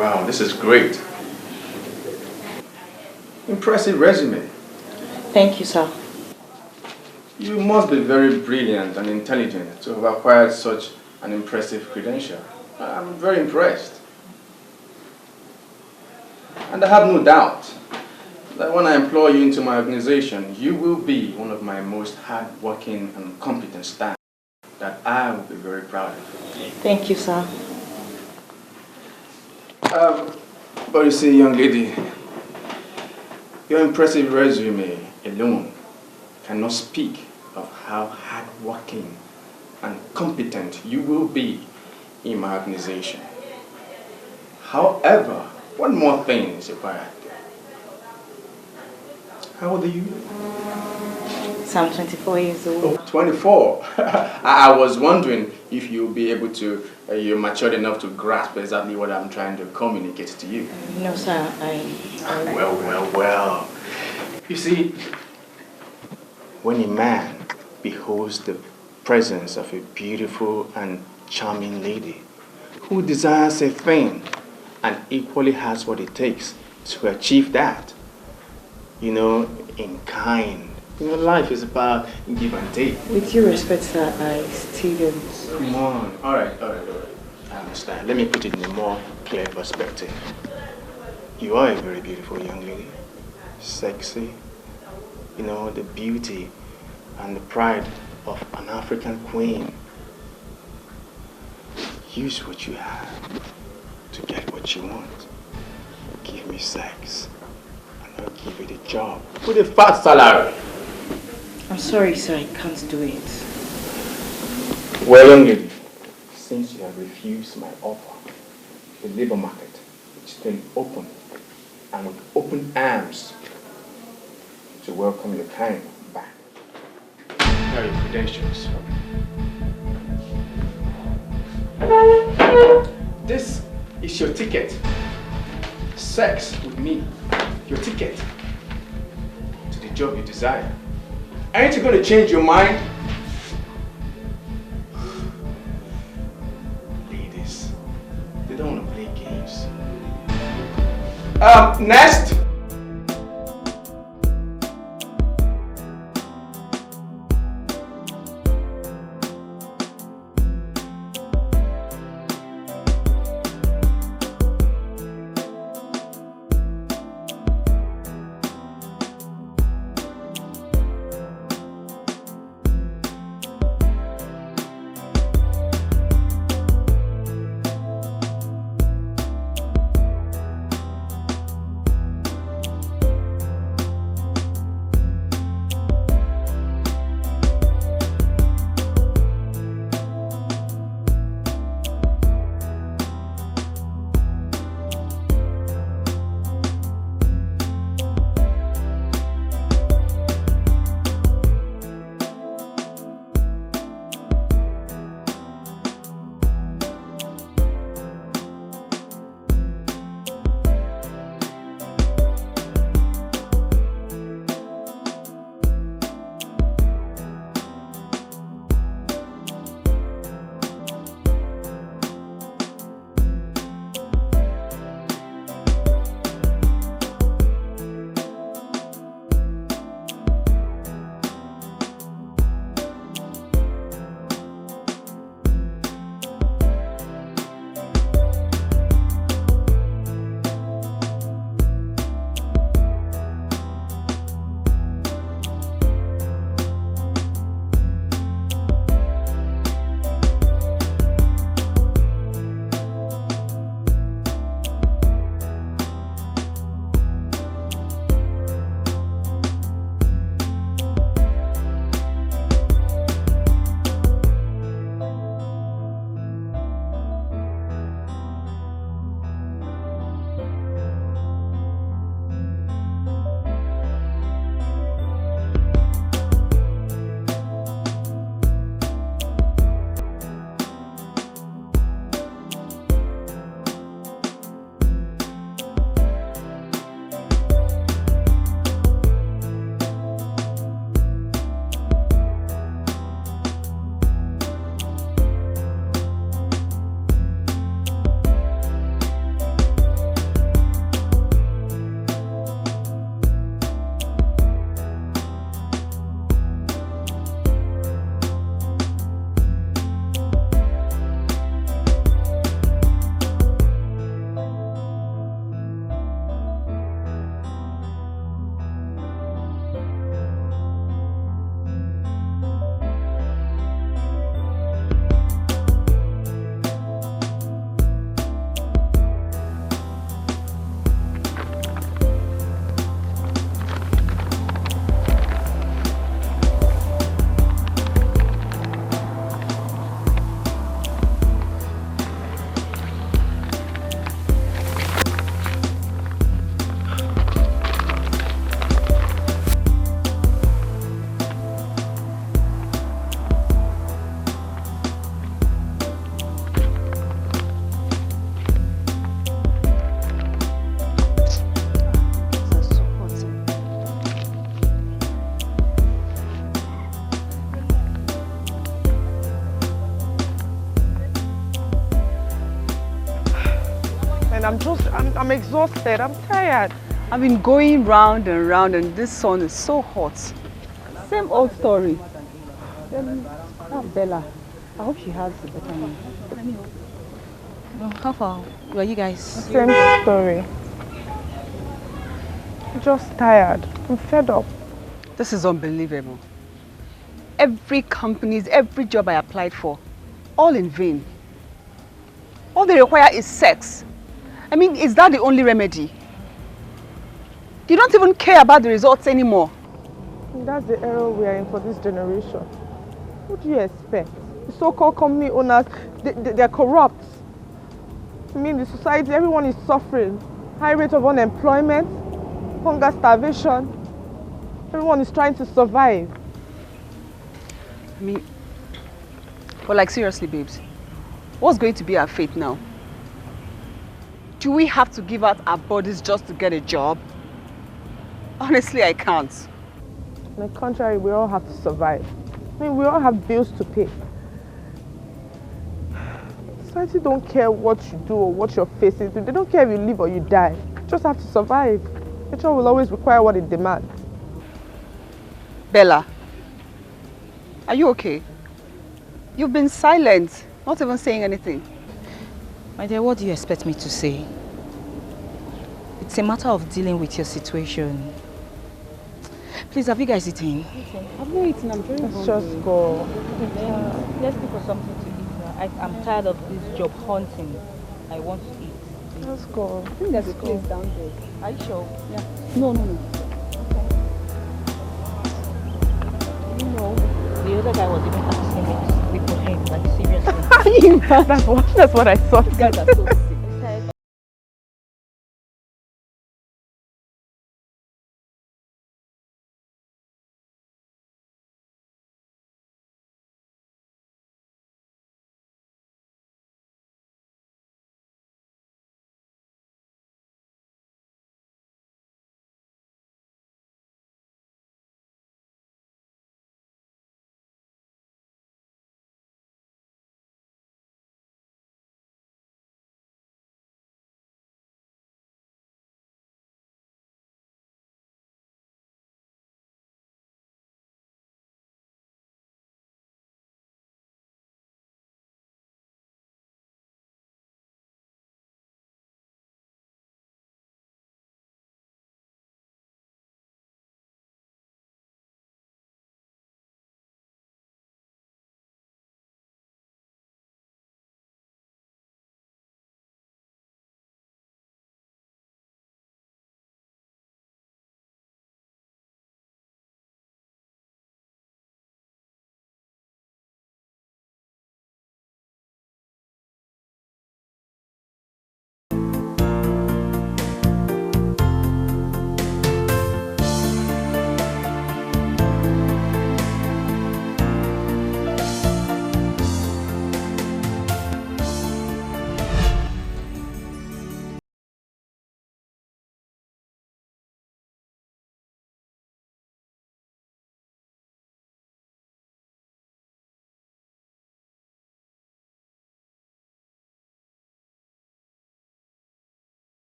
Wow, this is great. Impressive resume. Thank you, sir. You must be very brilliant and intelligent to have acquired such an impressive credential. I'm very impressed. And I have no doubt that when I employ you into my organization, you will be one of my most hardworking and competent staff that I will be very proud of. Thank you, sir. But you see, young lady, your impressive resume alone cannot speak of how hardworking and competent you will be in my organization. However, one more thing is required. How old are you? So I'm 24 years old. Oh, 24. I was wondering if you'll be able to, you're matured enough to grasp exactly what I'm trying to communicate to you. No, sir. Well. You see, when a man beholds the presence of a beautiful and charming lady who desires a thing and equally has what it takes to achieve that, you know, in kind. You know, life is about give and take. With due respect, sir, I still don't. Come on. All right. I understand. Let me put it in a more clear perspective. You are a very beautiful young lady. Sexy. You know, the beauty and the pride of an African queen. Use what you have to get what you want. Give me sex, and I'll give you the job with a fat salary. I'm sorry, sir, I can't do it. Well, young lady, since you have refused my offer, the labor market is still open and with open arms to welcome your kind back. Here are your credentials. This is your ticket. Sex with me. Your ticket to the job you desire. Ain't you going to change your mind? Ladies, they don't want to play games. Next. mind. I'm exhausted. I'm tired. I've been going round and round and this sun is so hot. Same old story. Bella, I hope she has a better name. How far were you guys? Same story. Just tired. I'm fed up. This is unbelievable. Every company's, every job I applied for, all in vain. All they require is sex. I mean, is that the only remedy? You don't even care about the results anymore. And that's the era we are in for this generation. What do you expect? The so-called company owners, they're corrupt. I mean, the society, everyone is suffering. High rate of unemployment, hunger, starvation. Everyone is trying to survive. I mean, but like seriously, babes, what's going to be our fate now? Do we have to give out our bodies just to get a job? Honestly, I can't. On the contrary, we all have to survive. I mean, we all have bills to pay. Society don't care what you do or what you're facing. They don't care if you live or you die. You just have to survive. Nature will always require what it demands. Bella, are you okay? You've been silent, not even saying anything. My dear, what do you expect me to say? It's a matter of dealing with your situation. Please, have you guys eaten? I've not eaten, I'm very Let's just go. Let's look for something to eat. I'm tired of this job hunting. I want to eat. Let's go. I think there's a place down there. Are you sure? Yeah. No. You know, the other guy was even asking me to sleep with him, like seriously. That's what I thought. These guys are so sick.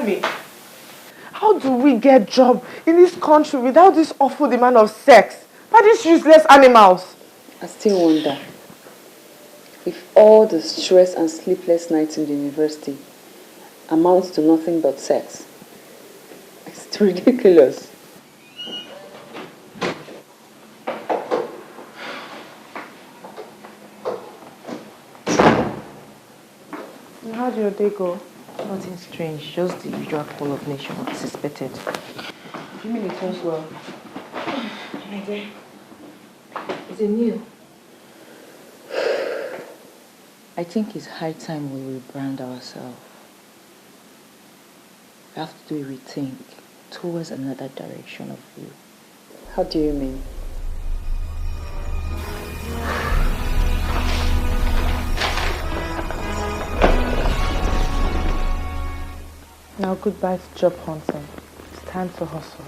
Tell me, how do we get job in this country without this awful demand of sex by these useless animals? I still wonder if all the stress and sleepless nights in the university amounts to nothing but sex. It's ridiculous. How did your day go? Nothing strange, just the usual call of nature as expected. You mean it was well? My dear, is it new? I think it's high time we rebrand ourselves. We have to do a rethink towards another direction of you. How do you mean? Now goodbye to job hunting. It's time to hustle.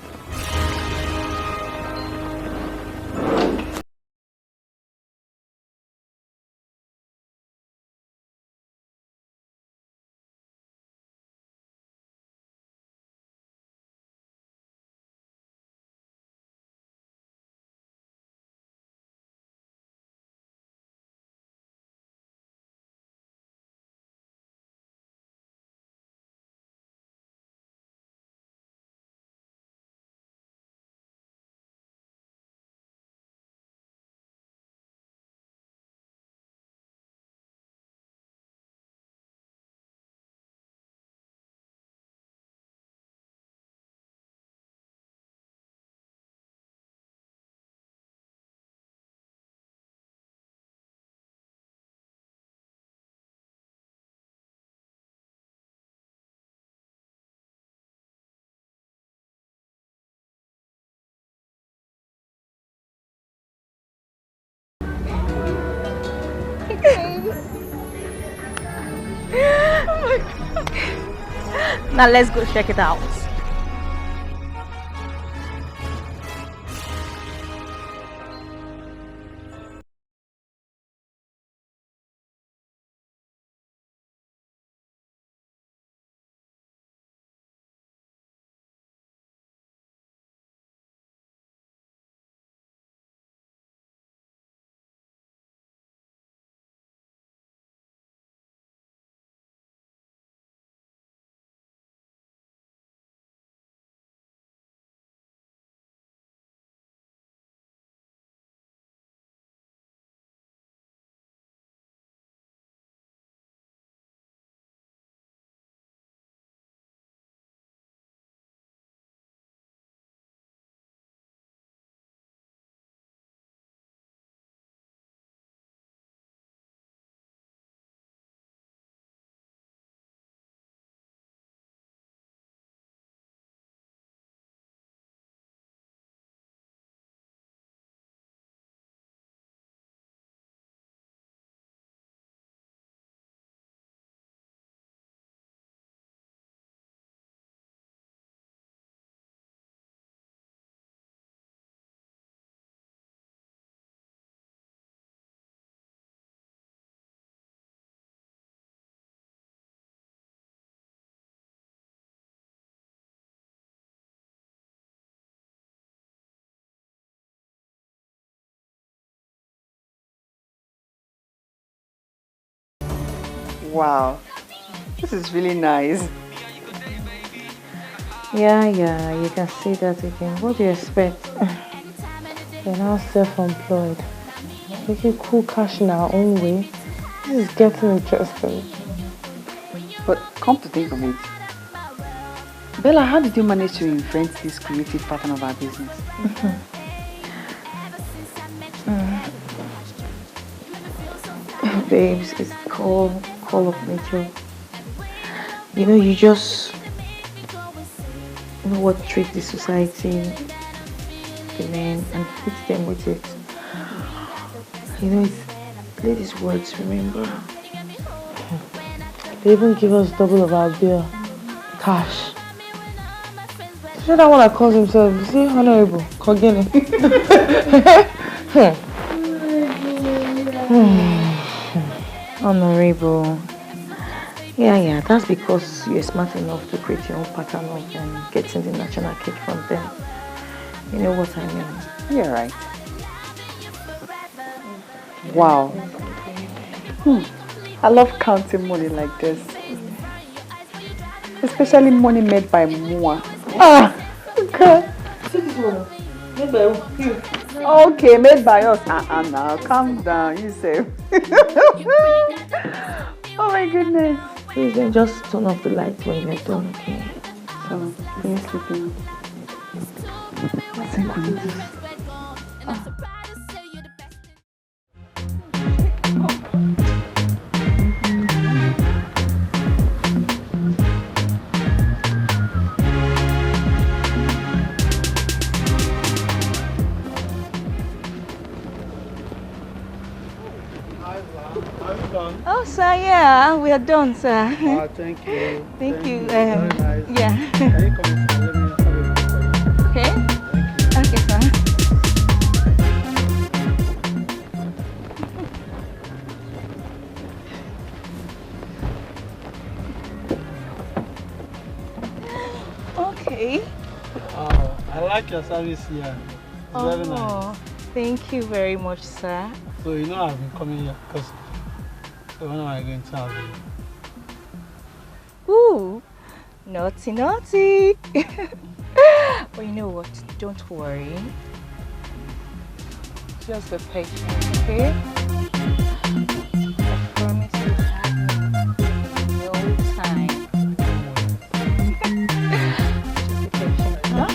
Now let's go check it out. Wow, this is really nice. Yeah, you can see that again. What do you expect? We're now self-employed. Making cool cash in our own way. This is getting interesting. But come to think of it, Bella, how did you manage to invent this creative pattern of our business? Babes, it's call of nature. You know, you just know what treat the society, the men, and hit them with it. You know, it's ladies' words, remember? They even give us double of our bill. Cash. See that one that calls himself, is he honorable? Kogene. Honorable. Yeah, that's because you're smart enough to create your own pattern of getting the national cake from them. You know what I mean? You're right. Wow. I love counting money like this. Especially money made by Mua. Ah! God. Okay, made by us. Now calm down, you say. Oh my goodness. Please then just turn off the lights when you're done, okay? So, can you sleep now? I think we need to. Oh, sir, yeah, we are done, sir. Oh, thank you. Thank you. Very nice. Yeah. Can you come inside? Let me have a look for you. Okay. Thank you. Okay, sir. Okay. Oh, I like your service here. It's very nice. Thank you very much, sir. So you know I've been coming here because when am I going to have you? Ooh, naughty. But you know what? Don't worry. Just be patient, okay? I promise you have me in no time. Just be patient, huh?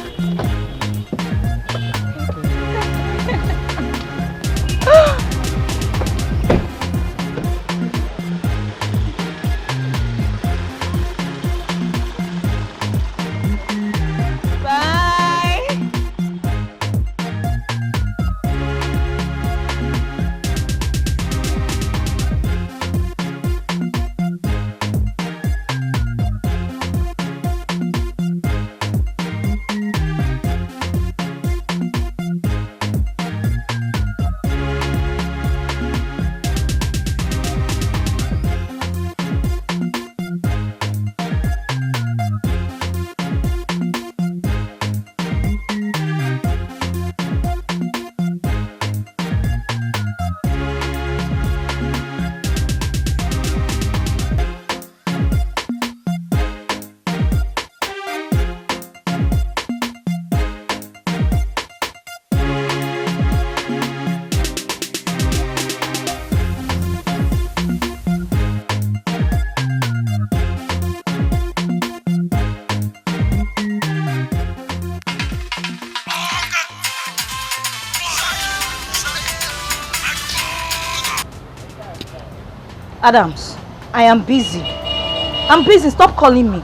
Adams, I am busy. I'm busy. Stop calling me.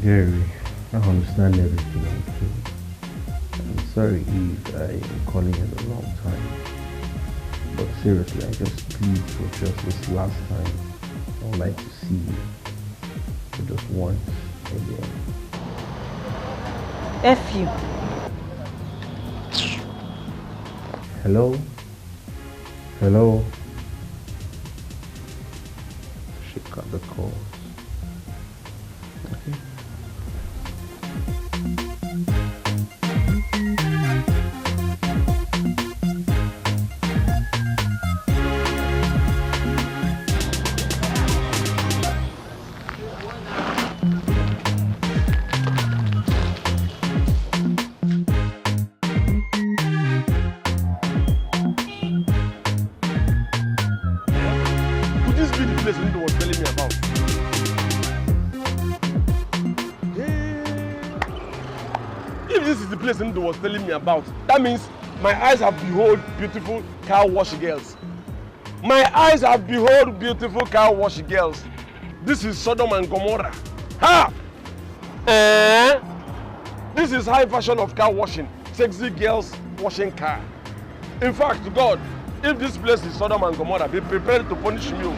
Gary, I understand everything I'm doing. I'm sorry if I am calling at the wrong time. But seriously, I just plead for just this last time. I would like to see you for just once again. F you. Hello? Hello? She cut the call. Okay. Was telling me about. That means my eyes have behold beautiful car wash girls. My eyes have behold beautiful car wash girls. This is Sodom and Gomorrah. Ha! This is high fashion of car washing. Sexy girls washing car. In fact, God, if this place is Sodom and Gomorrah, be prepared to punish me.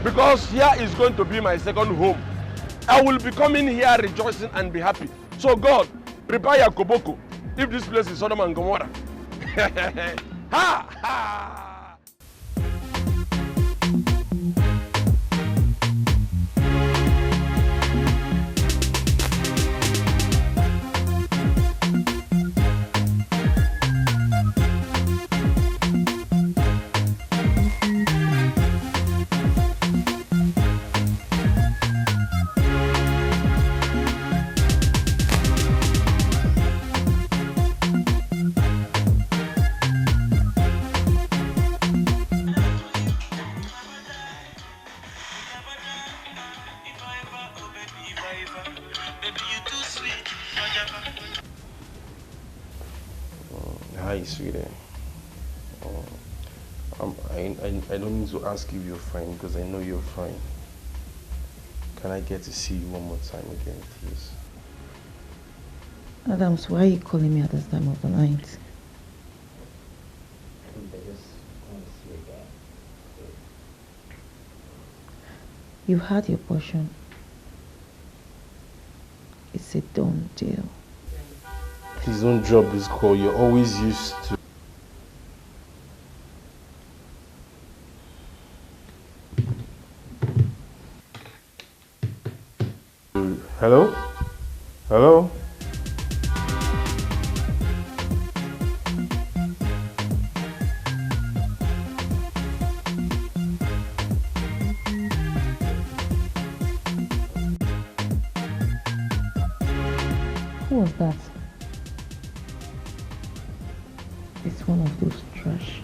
Because here is going to be my second home. I will be coming here rejoicing and be happy. So God, prepare your koboko. If this place is Sodom and Gomorrah. Ha! Ha! Hi, sweetie. I don't need to ask you if you're fine because I know you're fine. Can I get to see you one more time again, please? Adams, why are you calling me at this time of the night? I just want to see you again. You've had your portion. It's a done deal. Please don't drop this call. You're always used to. Hello? Hello? Who was that? It's one of those trash.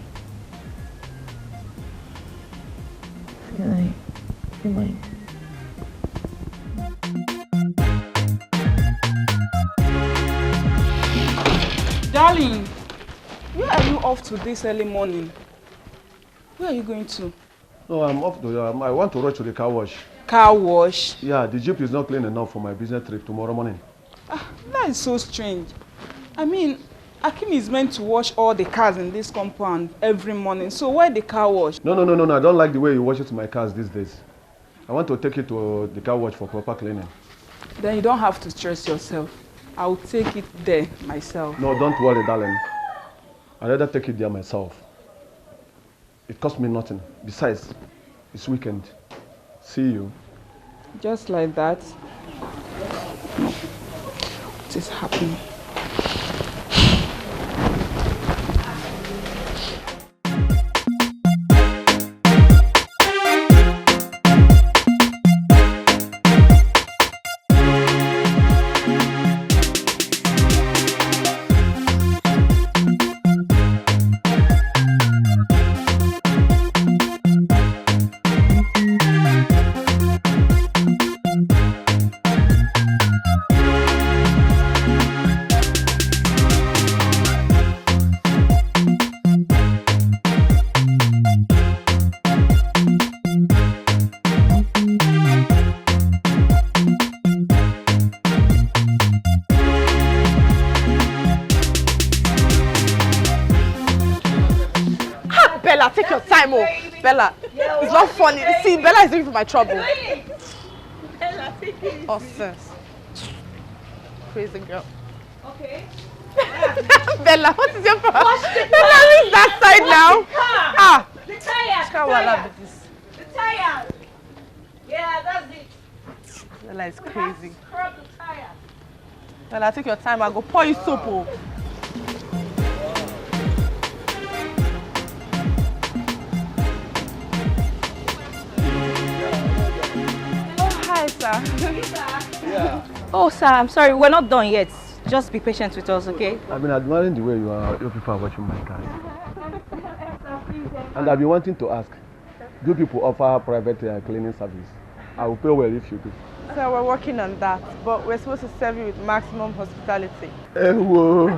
Can I? Darling, where are you off to this early morning? Where are you going to? No, I'm off to, I want to rush to the car wash. Car wash? Yeah, the Jeep is not clean enough for my business trip tomorrow morning. That is so strange. I mean, Akim is meant to wash all the cars in this compound every morning. So why the car wash? No. I don't like the way he washes my cars these days. I want to take it to the car wash for proper cleaning. Then you don't have to stress yourself. I'll take it there myself. No, don't worry, darling. I'd rather take it there myself. It costs me nothing. Besides, it's weekend. See you. Just like that. What is happening? Bella, take your time, oh. Bella, it's not funny. See, Bella is looking for my trouble. Bella, take it. Oh, sis. Crazy girl. Okay. Bella, what is your problem? Wash the Bella, who's that side now? Ah. The tire. The tire. Yeah, that's it. Bella is crazy. Scrub the tire. Bella, take your time. I'll go pour you soap, oh. Hi, sir. Yeah. Oh, sir, I'm sorry. We're not done yet. Just be patient with us, okay? I've been admiring the way you people are watching my cars. And I've been wanting to ask, do people offer private cleaning service? I will pay well if you do. So we're working on that, but we're supposed to serve you with maximum hospitality. Hey, whoa.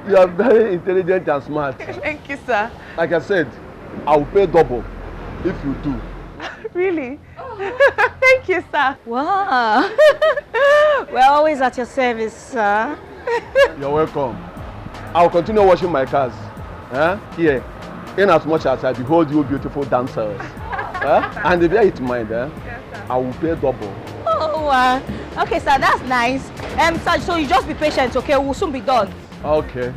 You are very intelligent and smart. Thank you, sir. Like I said, I will pay double if you do. Really? Thank you, sir. Wow. We're always at your service, sir. You're welcome. I'll continue washing my cars. Here, in as much as I behold you beautiful dancers. And if you it mind, yes, I will pay double. Oh, okay, sir, that's nice. Sir, so you just be patient, okay? We'll soon be done. Okay.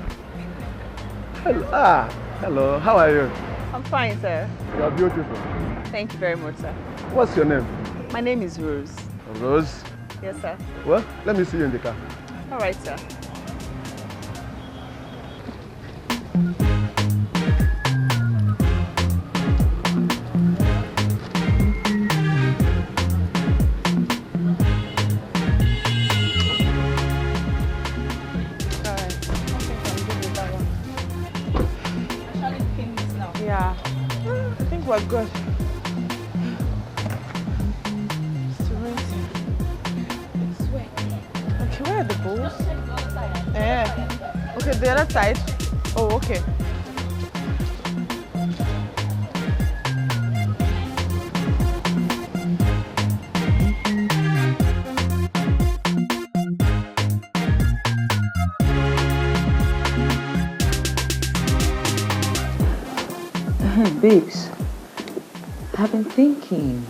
Hello. Hello. How are you? I'm fine, sir. You are beautiful. Thank you very much, sir. What's your name? My name is Rose. Rose? Yes, sir. Well, let me see you in the car. All right, sir. Yeah, I think we're good. Okay, where are the balls? Yeah. Okay, the other side. Oh, okay. Babes, I've been thinking.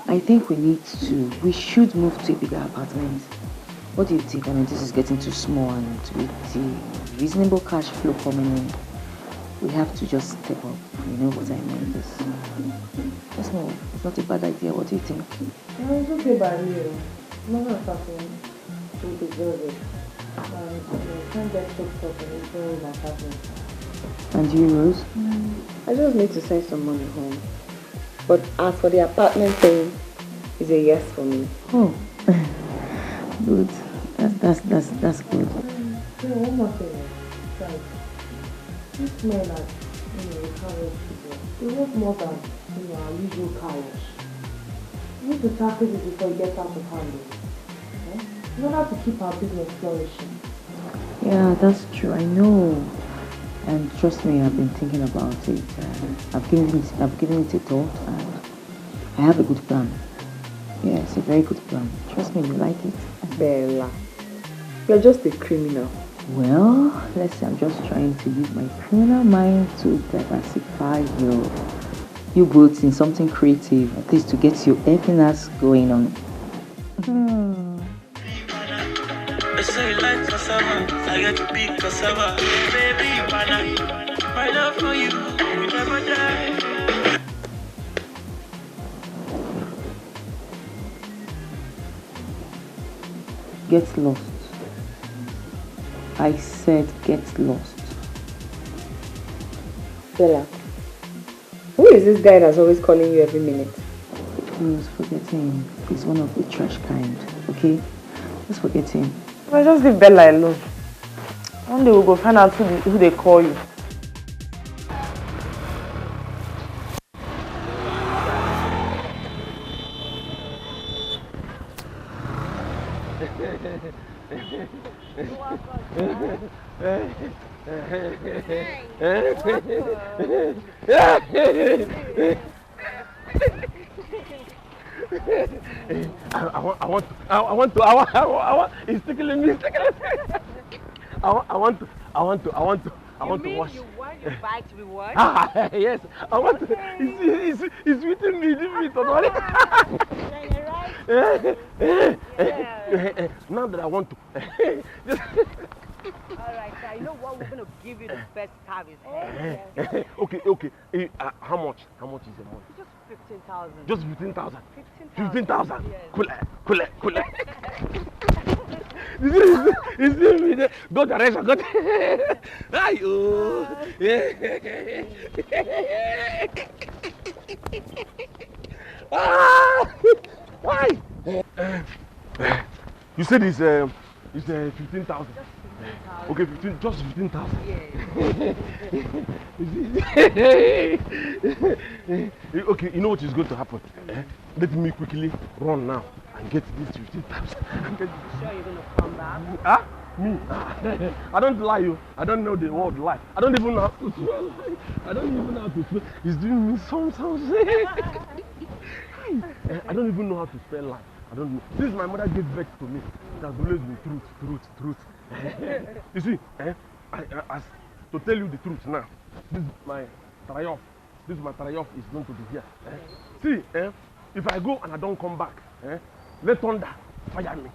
I think we should move to a bigger apartment. What do you think? I mean, this is getting too small, and with the reasonable cash flow coming in, we have to just step up. You know what I mean? It's not a bad idea. What do you think? No, it's okay by me. No, not something to deserve it. Can't get choked up and enjoy my apartment. And you, Rose? I just need to send some money home. But as for the apartment thing, it's a yes for me. Oh, good. That's good. One more thing. Like, these men are, car wash people. They want more than, our usual car wash. We need to tackle it before it gets out of hand. In order to keep our business flourishing. Yeah, that's true. I know. And trust me, I've been thinking about it. I've given it a thought, and I have a good plan. Yeah, it's a very good plan. Trust me, you like it. Bella, you're just a criminal. Well, let's say I'm just trying to use my criminal mind to diversify your boats in something creative, at least to get your everything else going on. Say like cassava, I get to be cassava. Baby, my love for you will never die. Get lost. I said get lost. Bella, who is this guy that's always calling you every minute? Please forget him. He's one of the trash kind, okay? Just forget him. Well, just leave Bella alone. One day we'll go find out who they call you. It's tickling me. I want to wash. You want your bike to be washed? Yes, I want to. It's within me. Leave me to Now that I want to. Alright, so you know what? We're going to give you the best service. Okay. How much? How much is the money? Just 15,000. Just 15,000. 15,000. 15,000. Cool. Is it go direction? Go. Why? You said it's 15,000. Okay, 15,000. Just 15,000. Okay, you know what is going to happen? Let me quickly run now and get this 15,000. Sure you're going to come back? Huh? Me? I don't lie you. I don't know the word lie. I don't even know how to spell. I don't even know how to spell. It's doing me some sounds. I don't even know how to spell lie. I don't know. Since my mother gave birth to me, it has always been truth. You see, as to tell you the truth now, this is my triumph. This is my triumph is going to be here. See, if I go and I don't come back, let thunder fire me.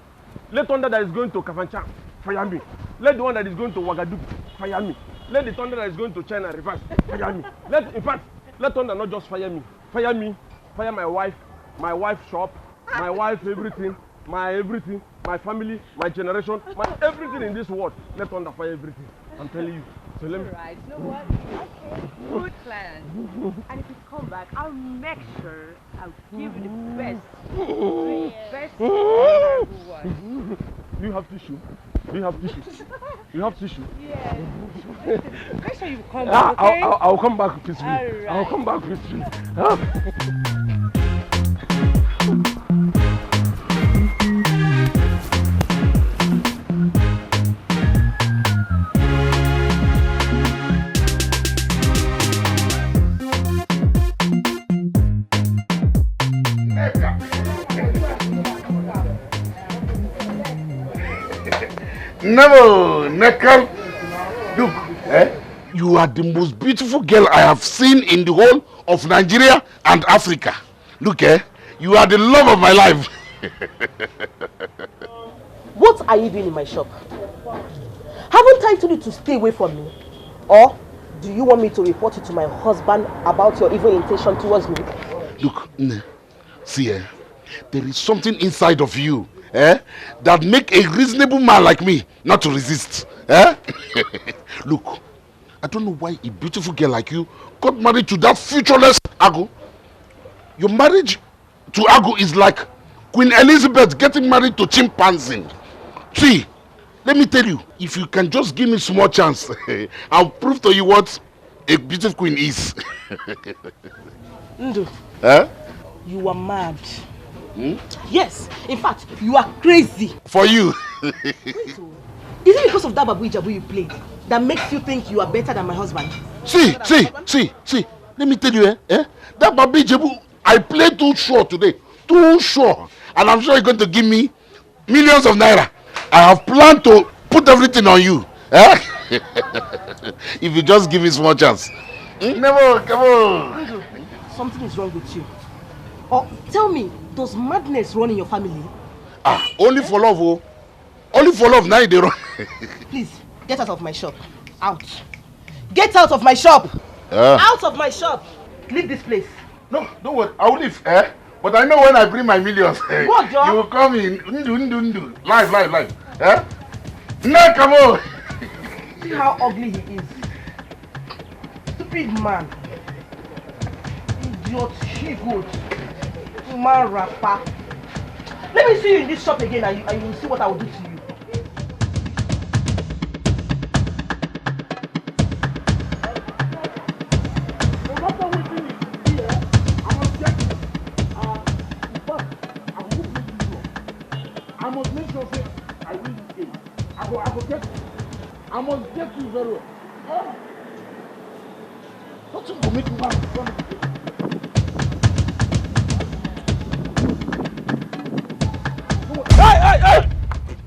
Let thunder that is going to Kafanchan fire me. Let the one that is going to Ouagadougou fire me. Let the thunder that is going to China reverse fire me. Let thunder not just fire me. Fire me, fire my wife's shop, my wife everything, my family, my generation, my everything in this world. Let thunder fire everything. I'm telling you. So let me. Right. You know what? Okay. Good plan. And if you come back, I'll make sure I'll give you the best. Best one. You have tissue? You have tissue? Yes. Make sure you come back, okay? I'll come back peacefully. Right. I'll come back peacefully. No, Nekal. Look, you are the most beautiful girl I have seen in the whole of Nigeria and Africa. Look, you are the love of my life. What are you doing in my shop? Haven't I told you to stay away from me? Or do you want me to report you to my husband about your evil intention towards me? Look, see, there is something inside of you that make a reasonable man like me not to resist. Look, I don't know why a beautiful girl like you got married to that futureless Agu. Your marriage to Agu is like Queen Elizabeth getting married to chimpanzee. See, let me tell you, if you can just give me a small chance, I'll prove to you what a beautiful queen is. Ndu, you are mad. Hmm? Yes, in fact, you are crazy. For you. Is it because of that Babu Ijabu you played that makes you think you are better than my husband? See, let me tell you, that Babu Ijabu, I played too sure today. Too sure. And I'm sure you're going to give me millions of naira. I have planned to put everything on you. If you just give me small chance. Never, come on. Something is wrong with you. Or tell me, does madness run in your family? Only for love, oh. Only for love, now they run. Please, get out of my shop. Out. Get out of my shop. Out of my shop. Leave this place. No, don't worry. I will leave. But I know when I bring my millions, what, John? you will come in. Ndu. Live. No, come on. See how ugly he is. Stupid man. Idiot, she-goat. Man rapper. Let me see you in this shop again and you will see what I will do to you. I must make sure say I win this game. I must get you very well. Nothing will make me want to run the game. Hey!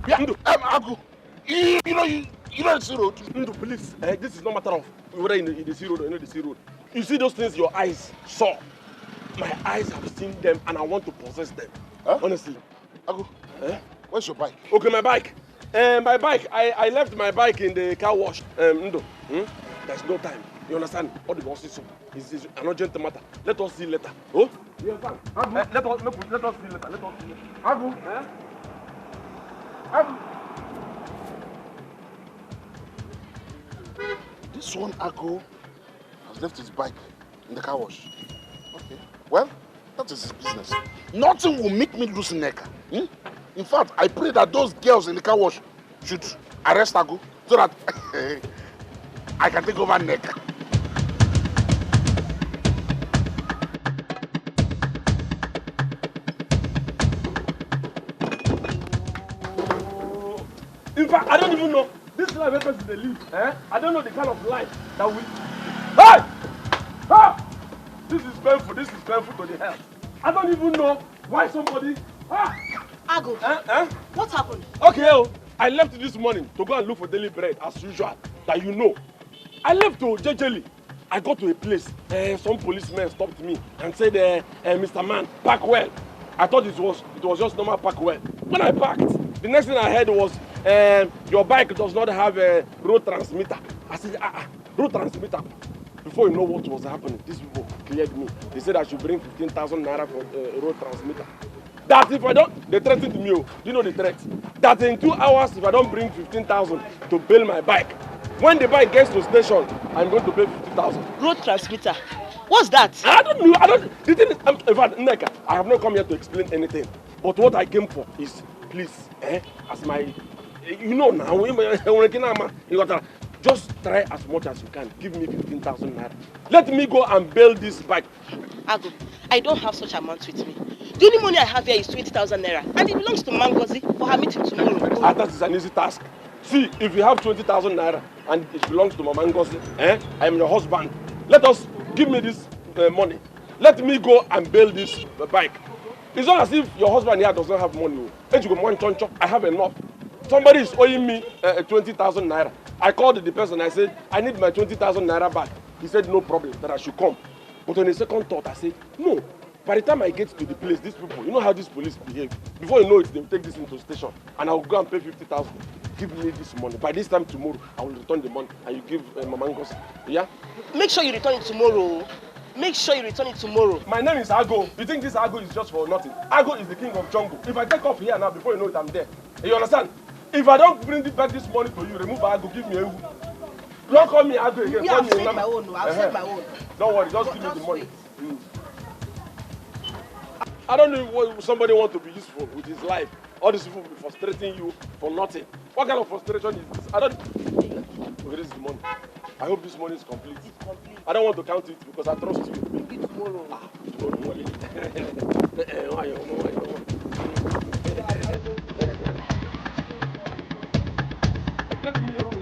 Yeah, Agu. You know the sea road. Ndu, please. This is not matter of whether in the sea road or not the sea road. You see those things your eyes saw. My eyes have seen them and I want to possess them. Honestly. Agu, where's your bike? Okay, my bike. My bike. I left my bike in the car wash. Ndu, there's no time. You understand? All the bosses so it's an urgent matter. Let us see later. Oh? You understand? Let us see later. Agu. Agu. This one Agu has left his bike in the car wash. Okay. Well, that is his business. Nothing will make me lose Neka. In fact, I pray that those girls in the car wash should arrest Agu so that I can take over Neka. In fact, I don't even know this life person they live. I don't know the kind of life that we. Hey! Ah! This is painful to the health. I don't even know why somebody. Agu, what happened? Okay, I left this morning to go and look for daily bread as usual. That you know. I left to jejely. I got to a place. Some policemen stopped me and said, Mr. Man, park well. I thought it was just normal park well. When I parked, the next thing I heard was, your bike does not have a road transmitter. I said, road transmitter. Before you know what was happening, these people cleared me. They said I should bring 15,000 naira for road transmitter. That if I don't, they threatened me. Do you know the threat? That in 2 hours, if I don't bring 15,000 to bail my bike, when the bike gets to the station, I'm going to pay 50,000. Road transmitter. What's that? I don't know. The thing is, in fact, Neka, I have not come here to explain anything. But what I came for is, please, as my, you know now, you got just try as much as you can. Give me 15,000 naira. Let me go and bail this bike. Agu, I don't have such amount with me. The only money I have here is 20,000 naira, and it belongs to Mangozi for her meeting tomorrow. That is an easy task. See, if you have 20,000 naira and it belongs to Mama Ngozi, I am your husband. Let us give me this money. Let me go and bail this bike. It's not as if your husband here does not have money. I have enough. somebody is owing me 20,000 naira. I called the person, I said, I need my 20,000 naira back. He said, no problem, that I should come. But on a second thought, I said, no. By the time I get to the place, these people, you know how these police behave. Before you know it, they'll take this into station. And I'll go and pay 50,000. Give me this money. By this time tomorrow, I will return the money. And you give Mama Ngozi. Yeah? Make sure you return it tomorrow. Make sure you return it tomorrow. My name is Ago. You think this Ago is just for nothing? Ago is the king of jungle. If I take off here now, before you know it, I'm there. You understand? If I don't bring back this money to you, remove Ago, give me a Ewu. Don't call me Ago again. I'll send my own. I'll send my own. Don't worry, just give me the money. I don't know what somebody wants to be useful with his life. All these people will be frustrating you for nothing. What kind of frustration is this? I don't... Where is the money? I hope this money is complete. It's complete. I don't want to count it because I trust you. Bring it tomorrow. Let me roll.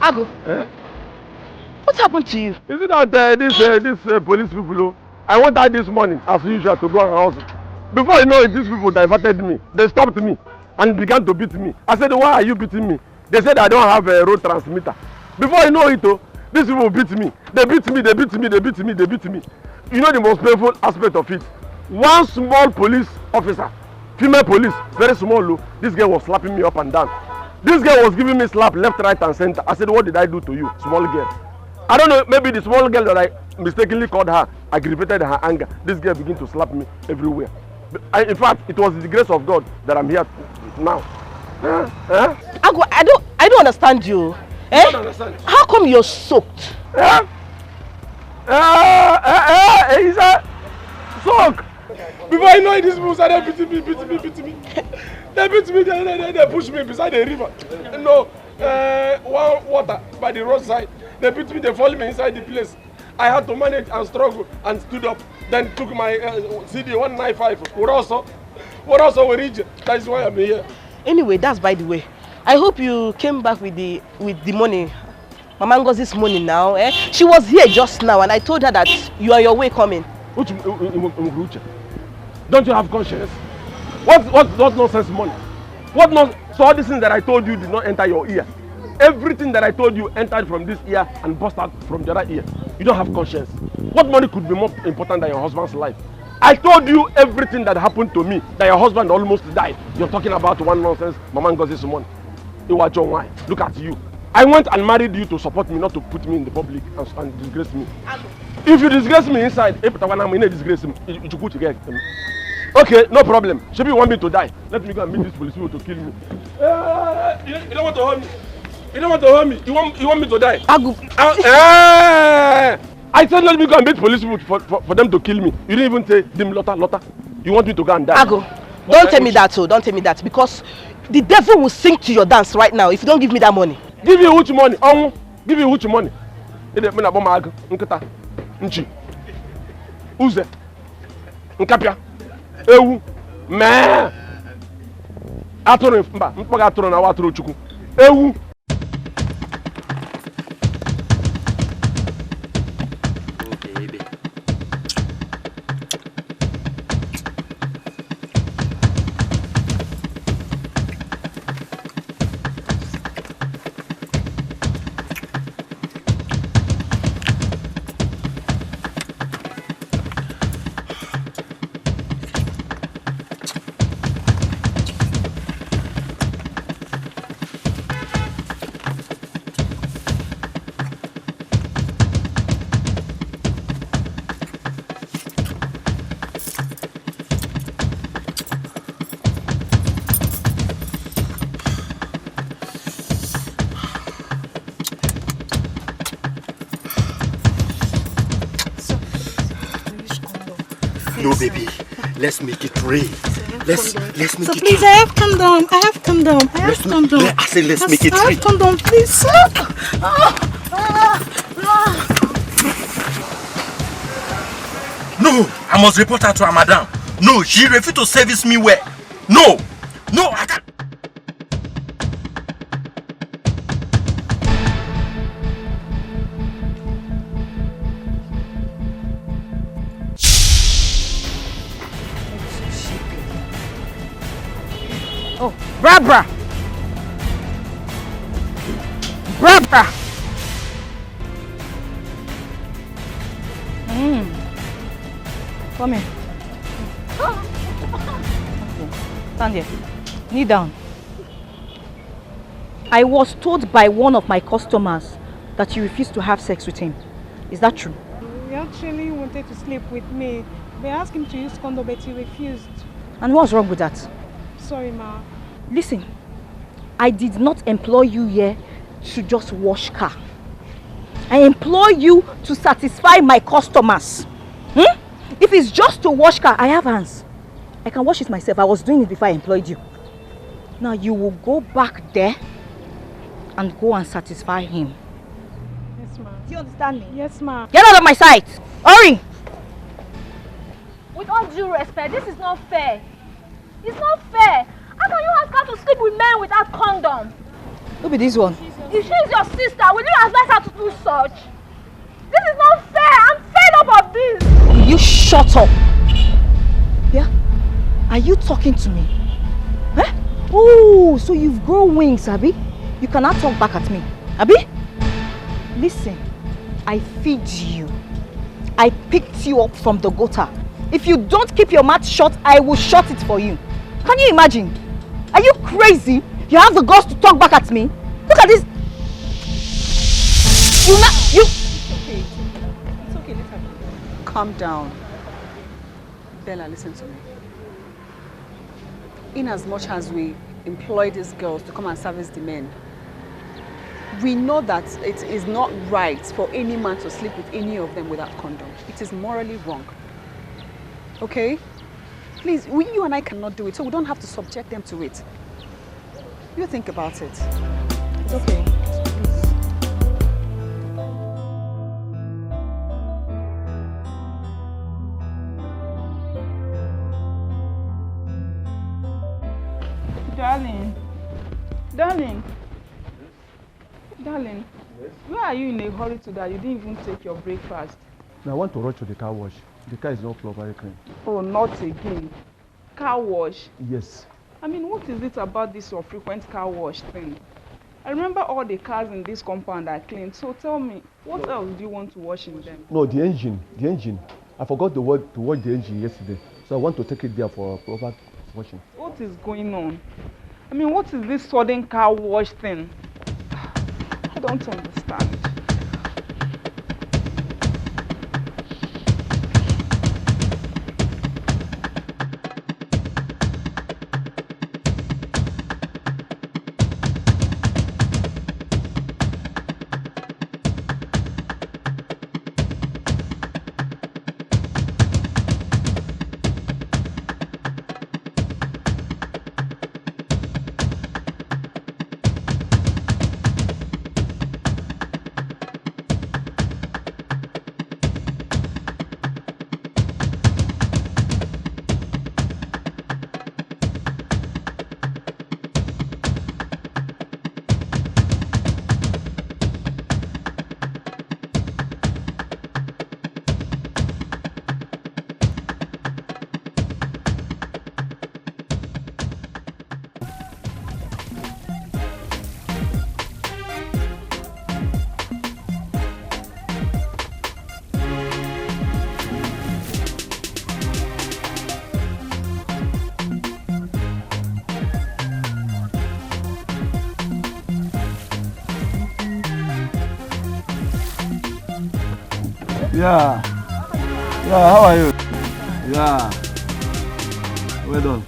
Ago, what happened to you? Is it that this police people, I went out this morning as usual to go and house. Before you know it, these people diverted me. They stopped me and began to beat me. I said, why are you beating me? They said I don't have a road transmitter. Before you know it, these people beat me. They beat me, they beat me, they beat me, they beat me. You know the most painful aspect of it? One small police officer, female police, very small, this girl was slapping me up and down. This girl was giving me slap left, right and center. I said, what did I do to you, small girl? I don't know, maybe the small girl that I mistakenly called her aggravated her anger. This girl began to slap me everywhere. In fact, it was the grace of God that I'm here now. Ago, I don't understand you. I don't understand. How come you're soaked? He's a soak. Before I know it, these people started beating me. They beat me, they push me beside the river. No, water by the roadside. They beat me, they follow me inside the place. I had to manage and struggle and stood up. Then took my CD 195. What also we reach. That's why I'm here. Anyway, that's by the way. I hope you came back with the money. Mama Ngozi's money now. She was here just now and I told her that you are on your way coming. Don't you have conscience? What nonsense money? What nonsense? So all these things that I told you did not enter your ear. Everything that I told you entered from this ear and burst out from the other ear. You don't have conscience. What money could be more important than your husband's life? I told you everything that happened to me, that your husband almost died. You're talking about one nonsense, Mama Ngozi's money. Look at you. I went and married you to support me, not to put me in the public and disgrace me. If you disgrace me inside, disgrace me, you should go together. Okay, no problem. Should you want me to die? Let me go and meet this police people to kill me. You don't want to hurt me. You don't want to hurt me. You want me to die? I said let me go and meet police people for them to kill me. You didn't even say them Lotta. You want me to go and die? Agu, don't tell me that, oh. Don't tell me that because the devil will sing to your dance right now if you don't give me that money. Give you which money? Give you which money? Nchi. Uze. Nkapia. Ewu. Me. Atụrụ mba, mkpọga atụrụ na watụrụ Chukwu. Ewu. No, baby. Let's make it rain. Let's make so it please, rain. I have condom. I have condom. I say let's make it I rain. have condom, please. No, I must report her to her madam. No, she refused to service me well. No, I can't. Oh, Barbara! Come here. Okay. Stand here. Kneel down. I was told by one of my customers that you refused to have sex with him. Is that true? He actually wanted to sleep with me. They asked him to use condom, but he refused. And what's wrong with that? Sorry, ma. Listen, I did not employ you here to just wash car. I employ you to satisfy my customers. If it's just to wash car, I have hands. I can wash it myself. I was doing it before I employed you. Now you will go back there and go and satisfy him. Yes, ma. Do you understand me? Yes, ma. Get out of my sight! Hurry! With all due respect, this is not fair. It's not fair. How can you ask her to sleep with men without condom? Who be this one? If she is your sister, will you advise her to do such? This is not fair. I'm fed up of this. Will you shut up? Yeah? Are you talking to me? Huh? Oh, so you've grown wings, Abby? You cannot talk back at me. Abby? Listen, I feed you. I picked you up from the gutter. If you don't keep your mouth shut, I will shut it for you. Can you imagine? Are you crazy? You have the guts to talk back at me? Look at this. It's okay, let her go. Calm down. Bella, listen to me. In as much as we employ these girls to come and service the men, we know that it is not right for any man to sleep with any of them without condom. It is morally wrong. Okay? Please, you and I cannot do it, so we don't have to subject them to it. You think about it. It's okay. Darling, yes? Where are you in a hurry to that? You didn't even take your breakfast. Now I want to rush to the car wash. The car is not properly clean. Oh, not again. Car wash? Yes. I mean, what is it about this your frequent car wash thing? I remember all the cars in this compound are clean, so tell me, what else do you want to wash in them? No, the engine. I forgot to wash the engine yesterday, so I want to take it there for proper washing. What is going on? I mean, what is this sudden car wash thing? I don't understand. Yeah, how are you? Yeah, well done.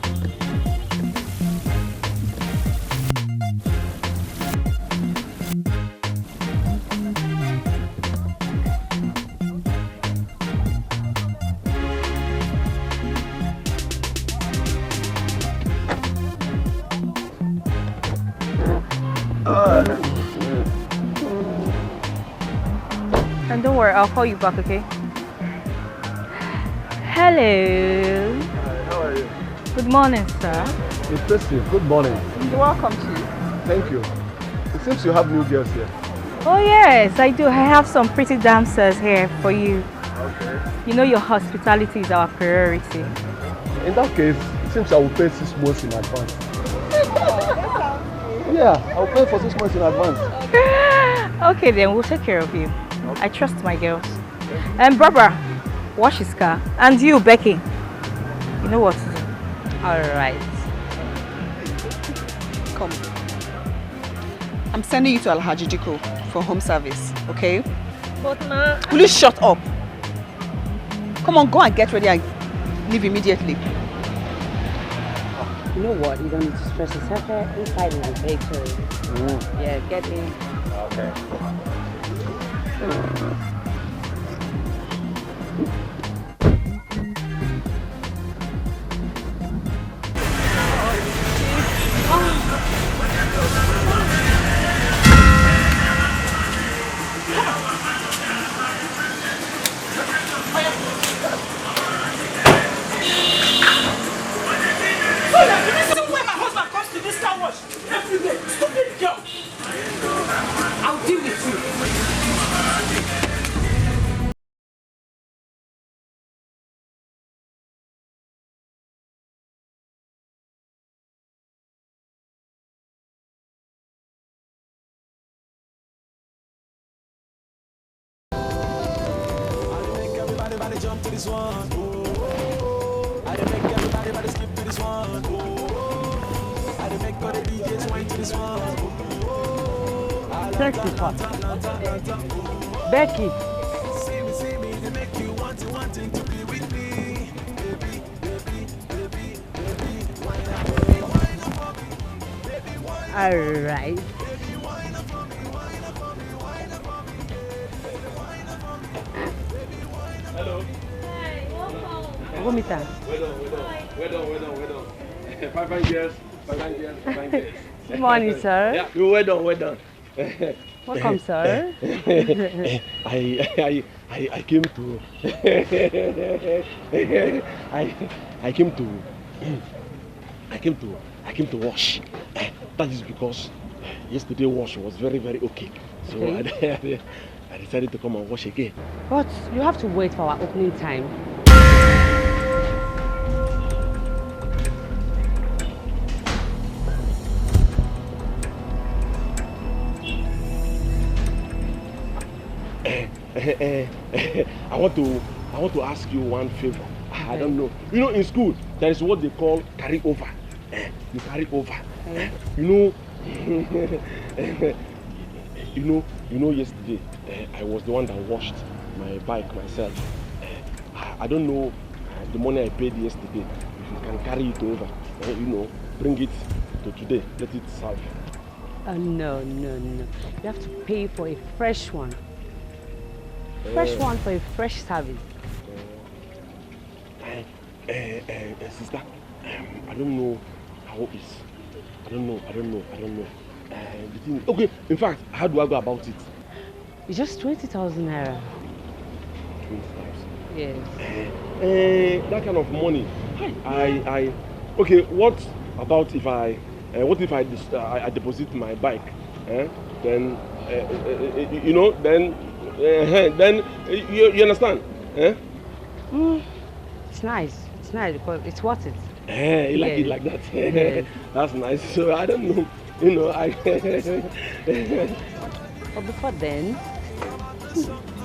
And don't worry, I'll call you back, okay? Hello. Hi, how are you? Good morning, sir. Impressive. Good morning. You're welcome, Chief. Thank you. It seems you have new girls here. Oh yes, I do. I have some pretty dancers here for you. Okay. You know your hospitality is our priority. In that case, it seems I will pay 6 months in advance. Yeah, I'll pay for 6 months in advance. Okay then, we'll take care of you. I trust my girls. And Barbara, wash his car. And you, Becky, you know what to do. Alright. Come. I'm sending you to Alhaji Diko for home service, okay? But ma... Will you shut up? Come on, go and get ready and leave immediately. You know what? You don't need to stress yourself. Inside is a bakery. Yeah, get in. Okay. I'll deal with you. Everybody jump to this one. Oh, I done make everybody skip to this one. Oh, I done make all the DJs wine to this one. Sexy part. Becky. See me, they make you wanting to be with me. Baby, wine up for me. Baby, wine All right. Hello. Hi, welcome. Go meet her. Well done. 5 years. Good morning, sir. Yeah, well done. Welcome, sir. I came to I came to wash. That is because yesterday wash was very okay. So Okay. I decided to come and wash again. But you have to wait for our opening time. I want to ask you one favor. I don't know. You know, in school there is what they call carry over. You carry over. You know, yesterday I was the one that washed my bike myself. I don't know the money I paid yesterday. If you can carry it over, bring it to today. Let it serve. No. You have to pay for a fresh one. Fresh one for a fresh service. Sister, I don't know how it is. I don't know. The thing, okay, in fact, how do I go about it? It's just 20,000 naira. 20,000. Yes. That kind of money. Okay, what about if I deposit my bike? Then then you understand? It's nice because it's worth it. You like it like that? Yes. That's nice. So I don't know. But before then,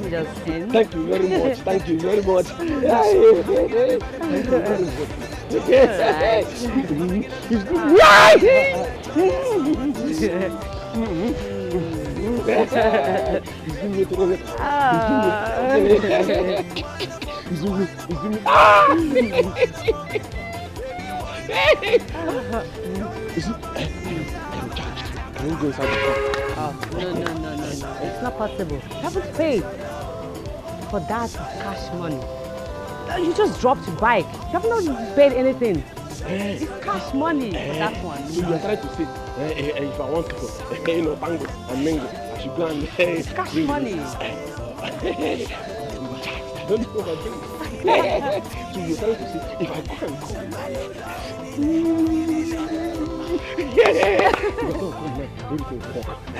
we just sing. Thank you very much. Thank you very much. Can you go inside the car? No. It's not possible. You haven't paid for that cash money. You just dropped your bike. You haven't even paid anything. It's cash money for that one. So you're trying to say, if I want to, tango and mango, I should go and it's cash money. I don't know what I'm doing. So you're trying to say, if I go and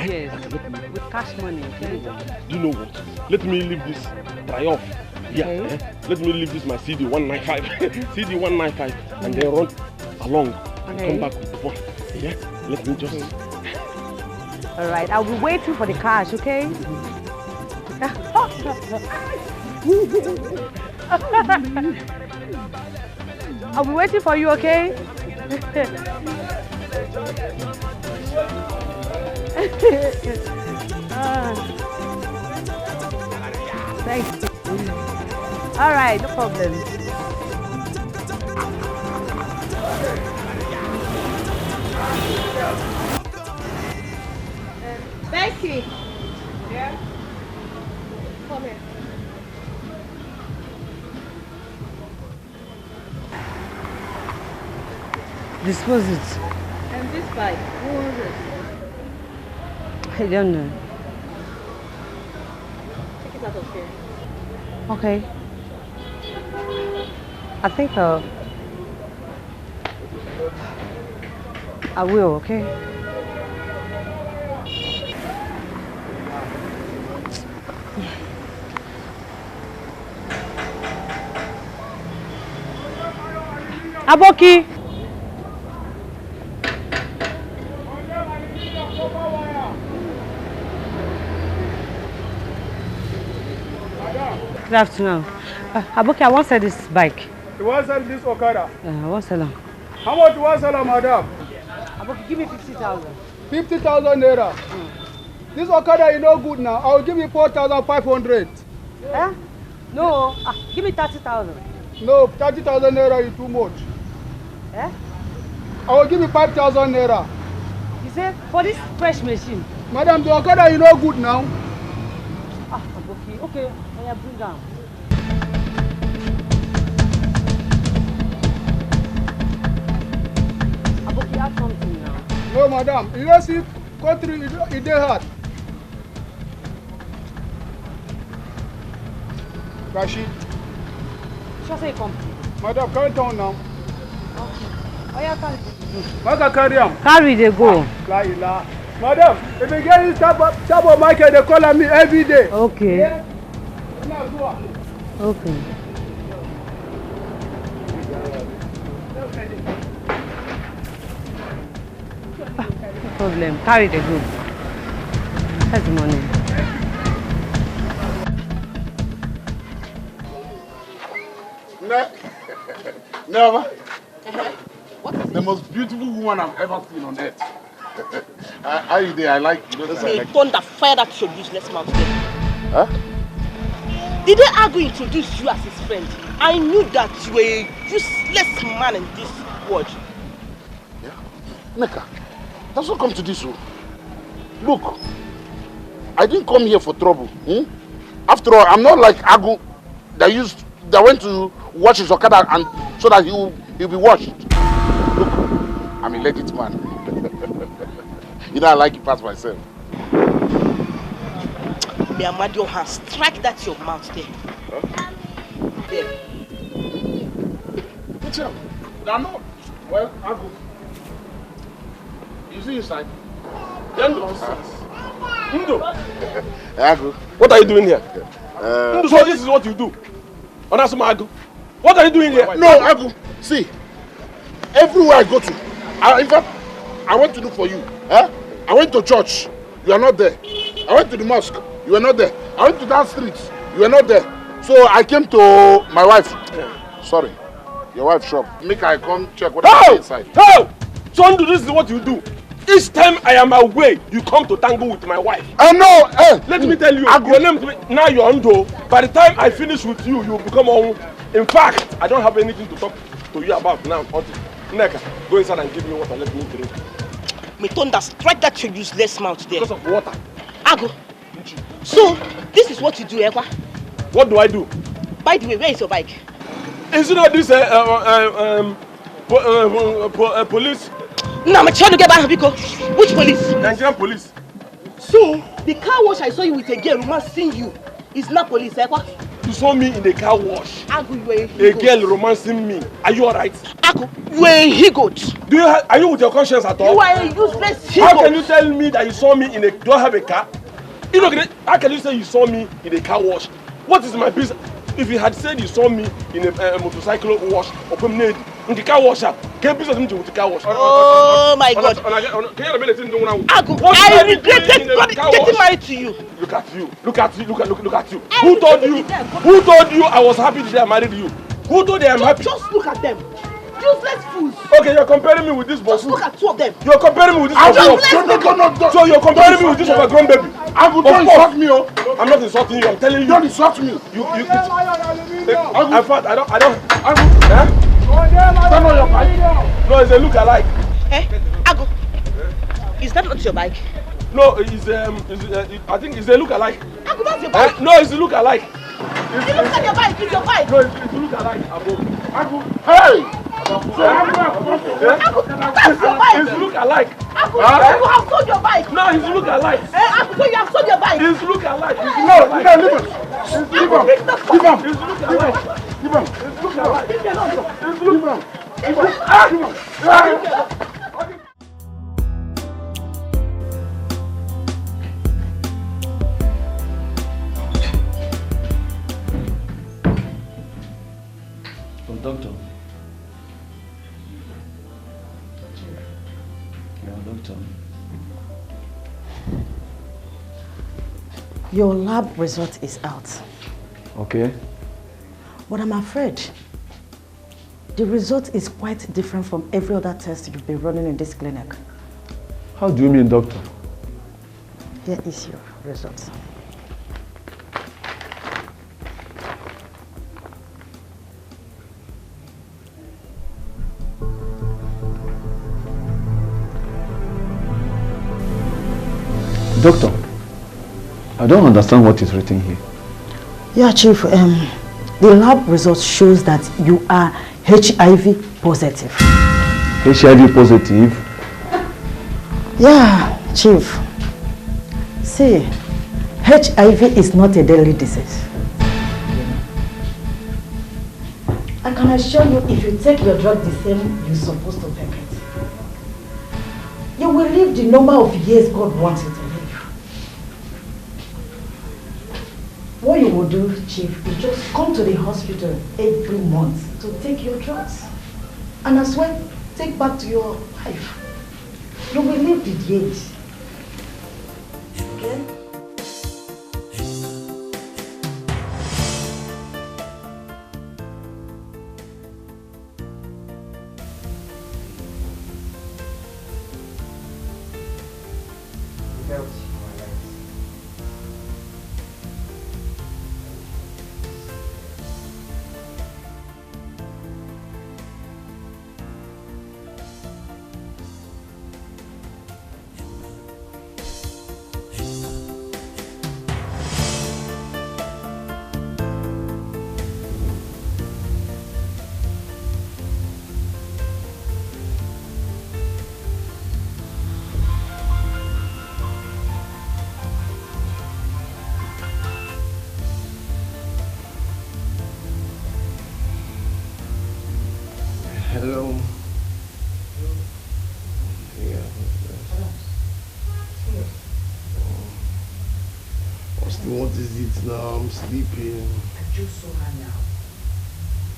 Yes, with cash money, okay? Do you know what? Let me leave this dry off. Yeah, let me leave this my CD 195. CD 195 and then run along and come back with the phone. Yeah? Let me just. Alright, I'll be waiting for the cash, okay? I'll be waiting for you, okay? Thank you. All right, no problem. Becky. Yeah? Come here. This was it. And this bike, who was it? I don't know. Take it out of here. Okay. I think I will, okay? Aboki! Good afternoon. Aboki, I want to sell this bike. You want to sell this Okada? I want to sell them. How much you want to sell them, madam? Aboki, give me 50,000. 50,000 naira. This Okada is no good now. I will give you 4,500. Eh? No, give me 30,000. No, 30,000 naira is too much. Eh? I will give you 5,000 naira. You say for this fresh machine? Madam, the Okada is no good now. Aboki, okay, bring down. So, madam, you don't see country, it dey hard. Kashi. Just say come. Madam, carry down now. Okay. Oh, yeah, carry. Maka carry am. Carry they go. La ilaha. Madam, if you get this type of market, they call on me every day. Okay. Yeah? Okay. No problem. Carry the group. That's the money. Never. The most beautiful woman I've ever seen on earth. How you there? I like you. Say, thunder, fire that your useless mouth there. Huh? Did they argue introduce you as his friend? I knew that you were a useless man in this world. Yeah? Neka, that's what come to this. Look, I didn't come here for trouble. After all, I'm not like Agu that went to wash his Okada and so that he'll be washed. Look, I'm a legit man. You know I like it past myself. May Amadi your hand strike that your mouth there. Huh? There. What's up? I know. Well, Agu. You see inside? Agu. What are you doing here? So this is what you do. Onasuma Agu. What are you doing here? No, Agu. See, everywhere I go to, in fact, I went to look for you. Huh? I went to church. You are not there. I went to the mosque. You are not there. I went to that street. You are not there. So I came to my wife. Sorry, your wife's shop. Make I come check what is inside. How? Son, this is what you do. Each time I am away, you come to tangle with my wife. I know. Let me tell you, your name now you're Ondo. By the time I finish with you, you become on. In fact, I don't have anything to talk to you about now. Neka, go inside and give me water. Let me drink. May thunder strike that your useless mouth there. Because of water. Agu. So, this is what you do, Ekwa? What do I do? By the way, where is your bike? Is it not this police? No, I'm trying to get back, Biko. Which police? Nigerian police. So, the car wash I saw you with a girl romancing you is not police, Ekwa? You saw me in the car wash. Agu, you were a girl romancing me. Are you alright? Agu, you were a he-goat. Are you with your conscience at all? You are a useless he-goat. How can you tell me that you saw me in a... Do I have a car? You know, how can you say you saw me in a car wash? What is my business? If you had said you saw me in a motorcycle wash or in the car wash, can business with the car wash? Oh my God! Agu, I regretted getting married to you. Look at you! Look at you! Look at you! Who told you? Who told you I was happy today I married you? Who told you I'm happy? Just look at them. Useless fools. Okay, you're comparing me with this boss. Just look at two of them. You're comparing me with this boss. So you're comparing me with this overgrown baby. Don't insult me, oh. I'm not insulting you. I'm telling you. Don't insult me. In fact, I don't. Turn on your bike. No, it's a look-alike. Agu, is that not your bike? No, it's I think it's a look-alike. Agu, that's your bike. No, it's a look-alike. It looks like your bike. It's your bike. No, it's a look-alike. Agu, hey! Agu, that's your bike. It's look-alike. Agu, you have sold your bike. No, it's look-alike. Agu, so you have sold your bike. It's look-alike. No, you can't leave it. Give him. It's look-alike. Give him. It's look-alike. Give him. Doctor. Yeah, doctor. Your lab result is out. Okay. But I'm afraid the result is quite different from every other test you've been running in this clinic. How do you mean, doctor? Here is your result. Doctor, I don't understand what is written here. Yeah, Chief, the lab result shows that you are HIV positive. HIV positive? Yeah, Chief. See, HIV is not a deadly disease. I can assure you, if you take your drug the same you're supposed to take it, you will live the number of years God wants you to live. What you will do, Chief, is just come to the hospital every month to take your drugs. And as well, take back to your wife. You will live the years. Okay? Hello. Yeah. Austin, what is it now? I'm sleeping. I just saw her now.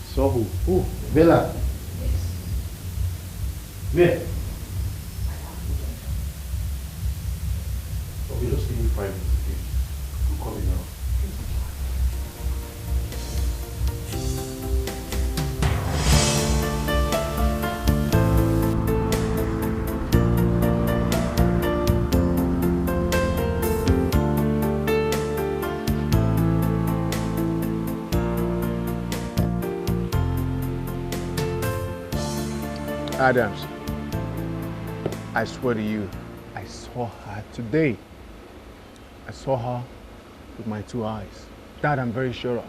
Saw who? Who? Bella? Yes. Where? Okay, just give me 5 minutes, okay? I'm coming now. Adams, I swear to you, I saw her today. I saw her with my 2 eyes. That I'm very sure of.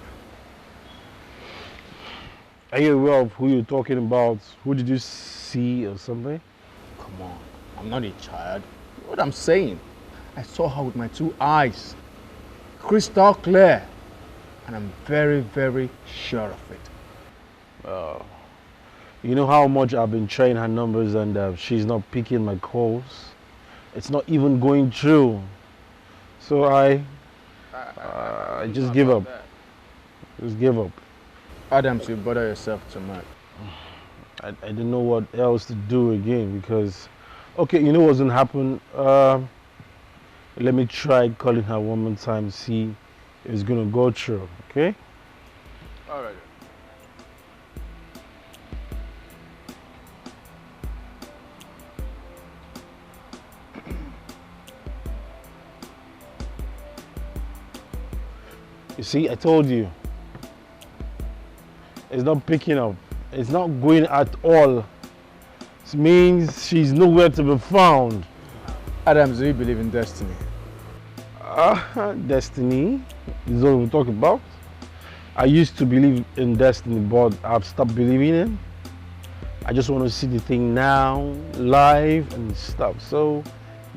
Are you aware of who you're talking about? Who did you see or something? Come on, I'm not a child. What I'm saying, I saw her with my 2 eyes. Crystal clear. And I'm very, very sure of it. You know how much I've been trying her numbers and she's not picking my calls. It's not even going through. So I just give up. Just give up. Adams, you bother yourself too much. I didn't know what else to do again because, okay, you know what's gonna happen? Let me try calling her one more time, see if it's gonna go through, okay? All right. You see, I told you. It's not picking up. It's not going at all. It means she's nowhere to be found. Adams, do you believe in destiny? Destiny is what we talk about. I used to believe in destiny, but I've stopped believing in it. I just want to see the thing now, live and stuff. So,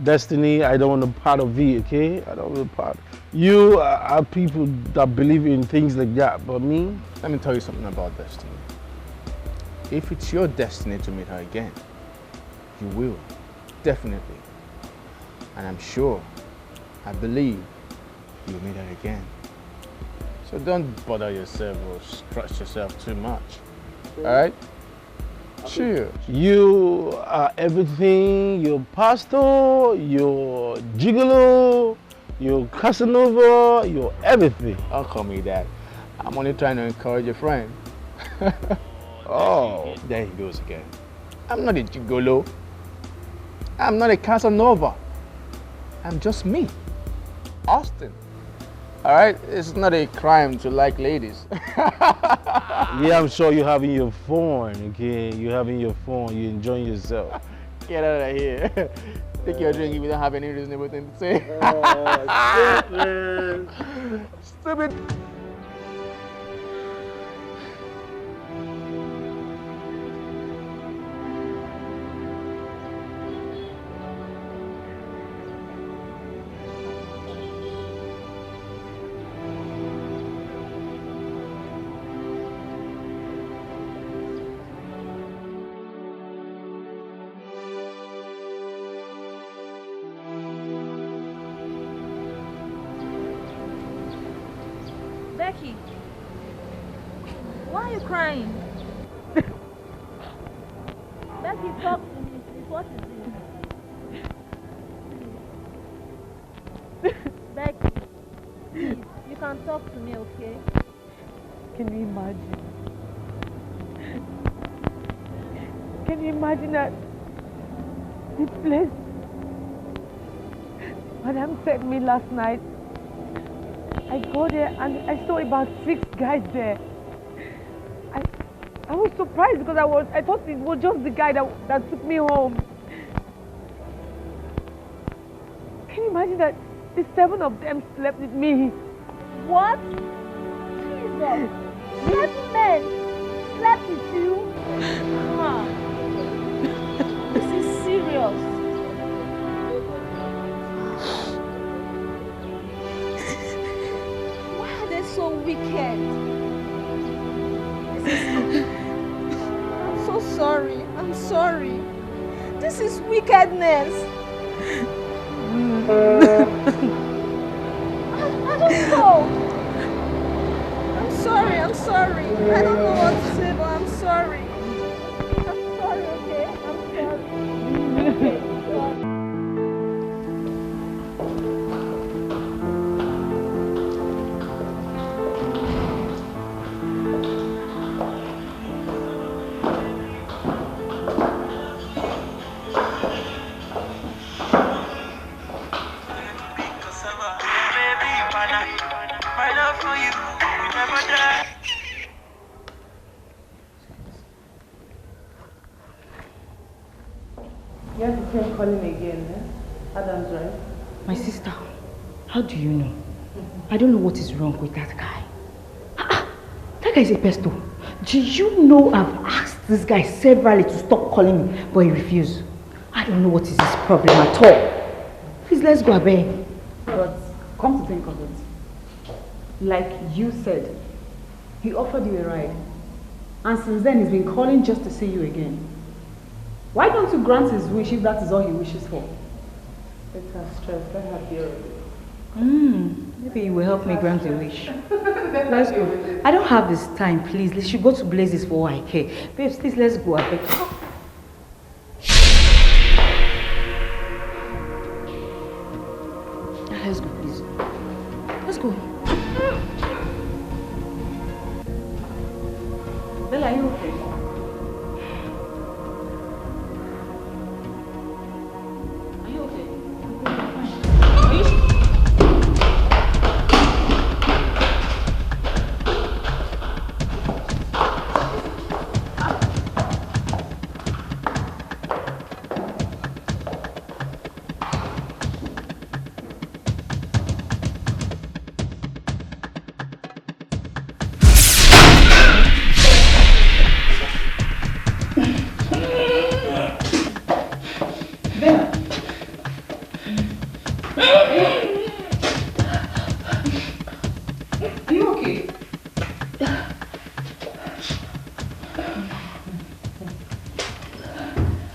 destiny, I don't want a part of it, okay? I don't want a part. You are people that believe in things like that, but me? Let me tell you something about destiny. If it's your destiny to meet her again, you will, definitely. And I'm sure, I believe, you'll meet her again. So don't bother yourself or stress yourself too much, all right? Chill. You are everything, you're pastor, you're gigolo, you're Casanova, you're everything. Don't call me that. I'm only trying to encourage a friend. Oh. There he goes again. I'm not a gigolo. I'm not a Casanova. I'm just me, Austin. All right? It's not a crime to like ladies. Yeah, I'm sure you're having your phone, okay? You're having your phone, you're enjoying yourself. Get out of here. Take your drink if you don't have any reasonable thing to say. Stupid. Becky, why are you crying? Becky, talk to me, please. What is it? Becky, please, you can talk to me, okay? Can you imagine? Can you imagine that this place Madam sent me last night? I go there and I saw about 6 guys there. I was surprised because I thought it was just the guy that took me home. Can you imagine that the 7 of them slept with me? What? Jesus! 7 men slept with you? Huh. This is serious. Why are they so wicked? I'm so sorry. I'm sorry. This is wickedness. I don't know. I'm sorry. I'm sorry. I don't know what to say, but I'm sorry. I'm sorry, okay? I'm sorry. Okay, sorry. My love for you will never die. You have to keep calling again, eh? Adam's right. My sister, how do you know? I don't know what is wrong with that guy. That guy is a pesto. Do you know I've asked this guy severally to stop calling me, but he refused. I don't know what is his problem at all. Please, let's go away. But come to think of it, like you said, he offered you a ride. And since then, he's been calling just to see you again. Why don't you grant his wish if that is all he wishes for? Let her stress. Let her be already. Maybe you will help me grant a wish. Let's go. I don't have this time, please. Let's go to Blazes for all I care. Babes, please, let's go. I beg. Let's go, please. Let's go. Bella, are you okay? Are you okay? Are you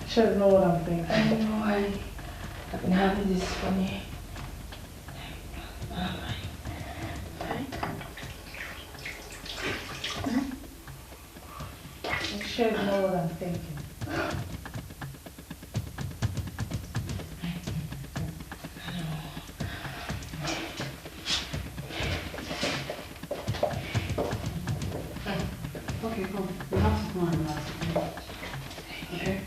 Sure, know what I'm thinking. I know, I've been having this funny. Sure, know what I'm thinking. okay, come. We have to go and relax. Okay?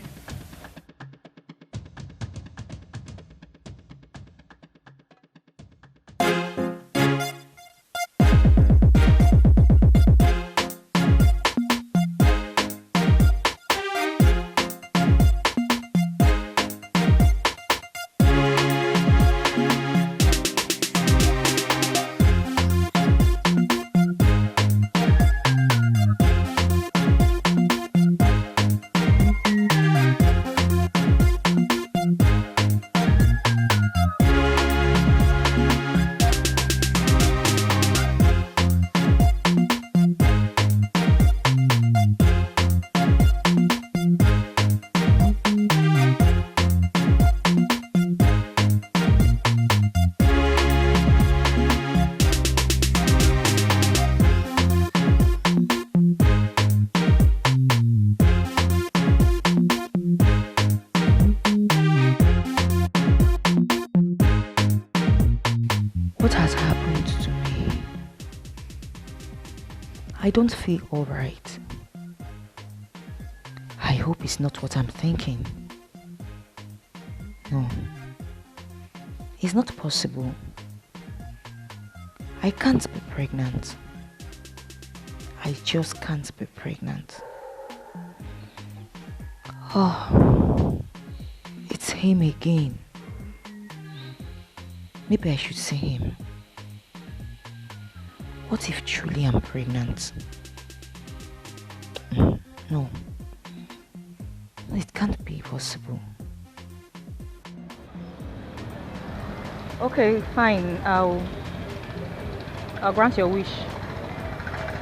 I don't feel alright. I hope it's not what I'm thinking. No. It's not possible. I can't be pregnant. I just can't be pregnant. Oh, it's him again. Maybe I should see him. What if truly I'm pregnant? No. It can't be possible. Okay, fine. I'll grant your wish.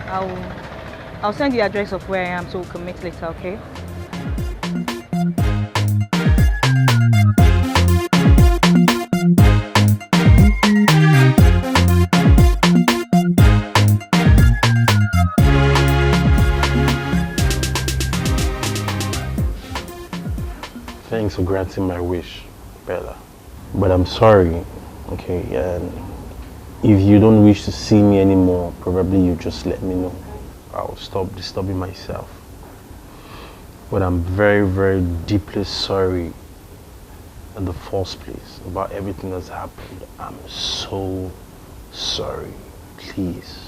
I'll send the address of where I am so we can meet later, okay? Thanks for granting my wish, Bella. But I'm sorry, okay? And if you don't wish to see me anymore, probably you just let me know. I'll stop disturbing myself. But I'm very, very deeply sorry in the first place about everything that's happened. I'm so sorry. Please.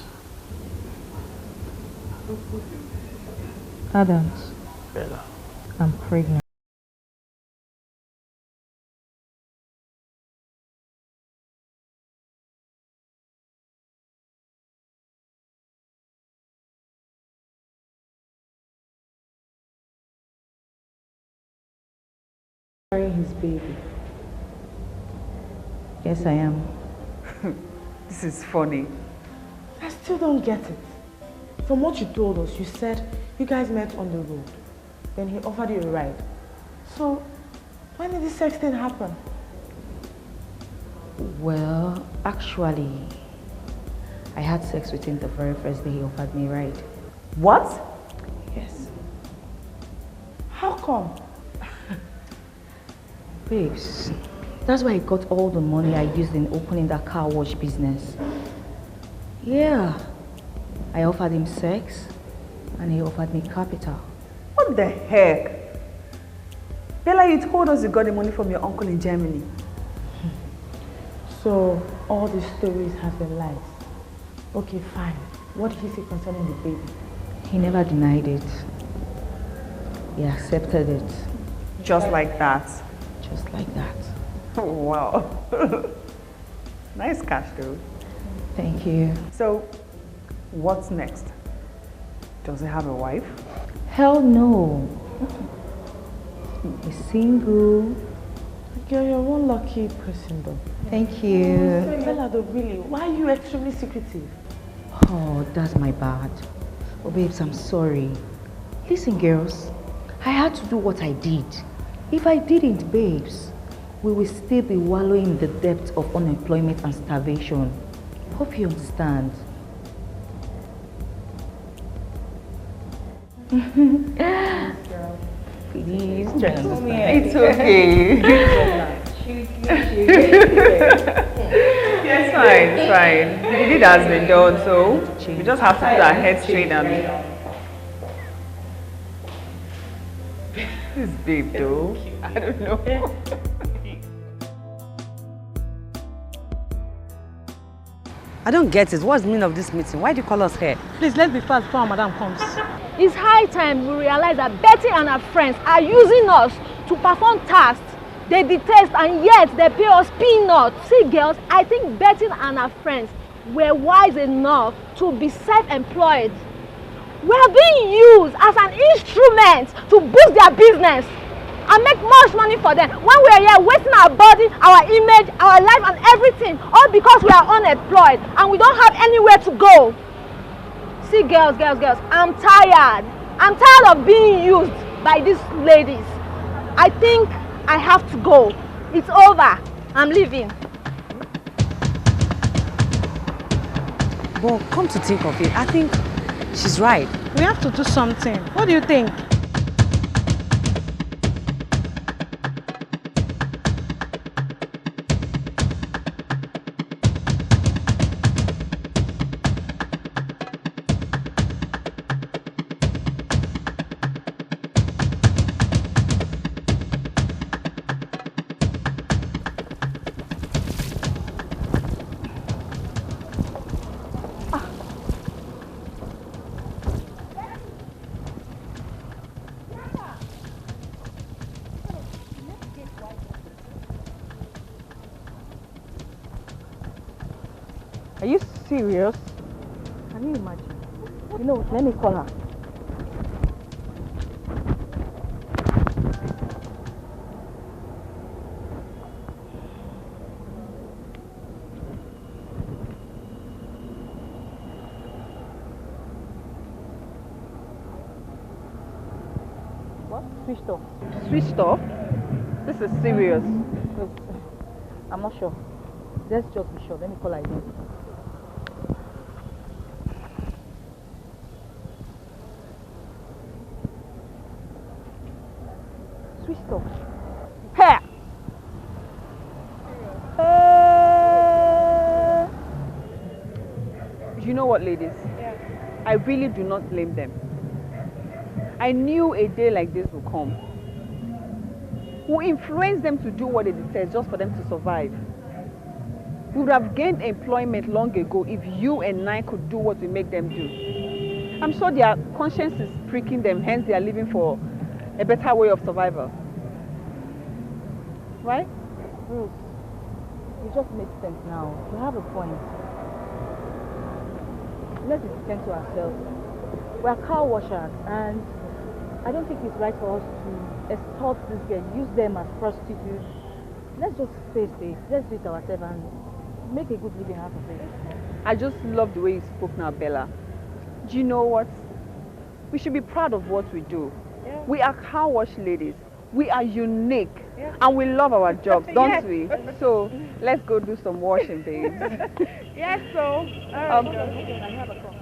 Adams. Bella. I'm pregnant. His baby. Yes, I am. This is funny. I still don't get it. From what you told us, you said you guys met on the road. Then he offered you a ride. So, when did this sex thing happen? Well, actually, I had sex with him the very first day he offered me a ride. What? Yes. How come? Babes, that's why I got all the money I used in opening that car wash business. Yeah. I offered him sex, and he offered me capital. What the heck? Bella, you told us you got the money from your uncle in Germany. So, all these stories have been lies. Okay, fine. What did he say concerning the baby? He never denied it. He accepted it. Just like that? Just like that. Oh, wow. Nice cash, though. Thank you. So, what's next? Does he have a wife? Hell no. He's single. Girl, you're one lucky person though. Thank you. Bella, though, really, why are you extremely secretive? Oh, that's my bad. Oh, babes, I'm sorry. Listen, girls, I had to do what I did. If I didn't, babes, we will still be wallowing in the depth of unemployment and starvation. Hope you understand. Please, try to understand. It's okay. It's fine, it's fine. The deed has been done, so we just have to put our heads straight and... This babe though, I don't know. I don't get it. What's the meaning of this meeting? Why do you call us here? Please, let's be fast before Madam comes. It's high time we realize that Betty and her friends are using us to perform tasks they detest, and yet they pay us peanuts. See, girls, I think Betty and her friends were wise enough to be self-employed. We are being used as an instrument to boost their business and make much money for them. When we are here wasting our body, our image, our life and everything, all because we are unemployed and we don't have anywhere to go. See, girls, I'm tired. I'm tired of being used by these ladies. I think I have to go. It's over. I'm leaving. But come to think of it, I think she's right. We have to do something. What do you think? Are you serious? Can you imagine? You know, let me call her. What? Switched off. Switched off? This is serious. Wait, I'm not sure. Let's just be sure. Let me call her again. Switched off. Hey! You know what, ladies? Yeah. I really do not blame them. I knew a day like this would come. Who influenced them to do what they detest just for them to survive? We would have gained employment long ago if you and I could do what we make them do. I'm sure their conscience is pricking them, hence they are living for a better way of survival. Right? Bruce, it just makes sense now. You have a point. Let's be decent to ourselves. We're car washers, and I don't think it's right for us to extort this girl, use them as prostitutes. Let's just face it. Let's do it ourselves and make a good living out of it. I just love the way you spoke now, Bella. Do you know what? We should be proud of what we do. Yeah. We are car wash ladies. We are unique. Yeah. And we love our jobs, don't Yes. we? So let's go do some washing, babes. Yes, so. I have a call.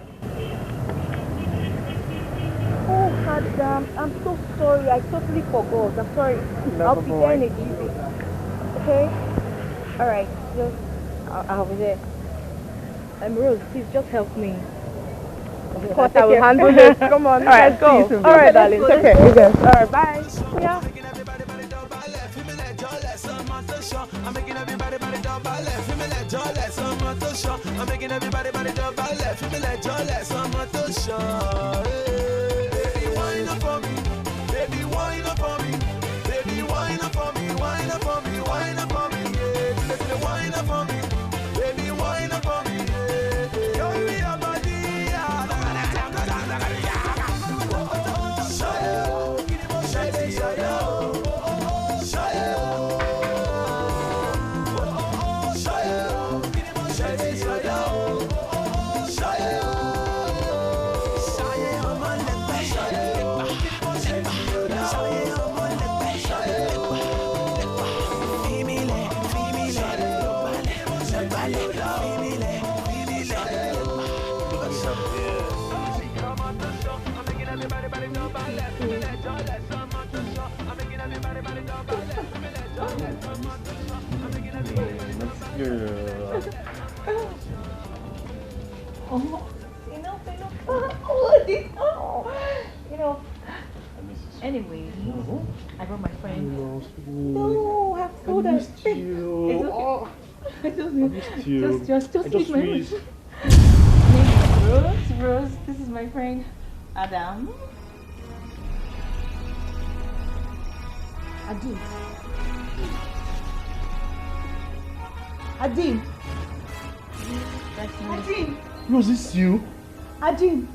Oh, Adam, I'm so sorry. I totally forgot. I'm sorry. I'll be there in a few. Okay? Alright, just I'll be there. Rose, please just help me. Of course, I will handle this. Come on, let's go. Alright, darling. Take care. Alright, bye. Yeah. I'm making everybody body double left. Feel me like Jolly, someone to show. I'm making everybody body double left. Feel me like Jolly, someone to show. Baby, wine up for me. Baby, wine up for me. Baby, wine up for me. Wine up for me. Wine up for me. Yeah, baby, wine up for me. Baby, wine up for me. Yeah, show me your body. Anyway, I brought my friend. No, have told us. It's okay. I just meet my friend. Rose, this is my friend Adam. Adim. That's me. Adim. Rose, this you? Adim.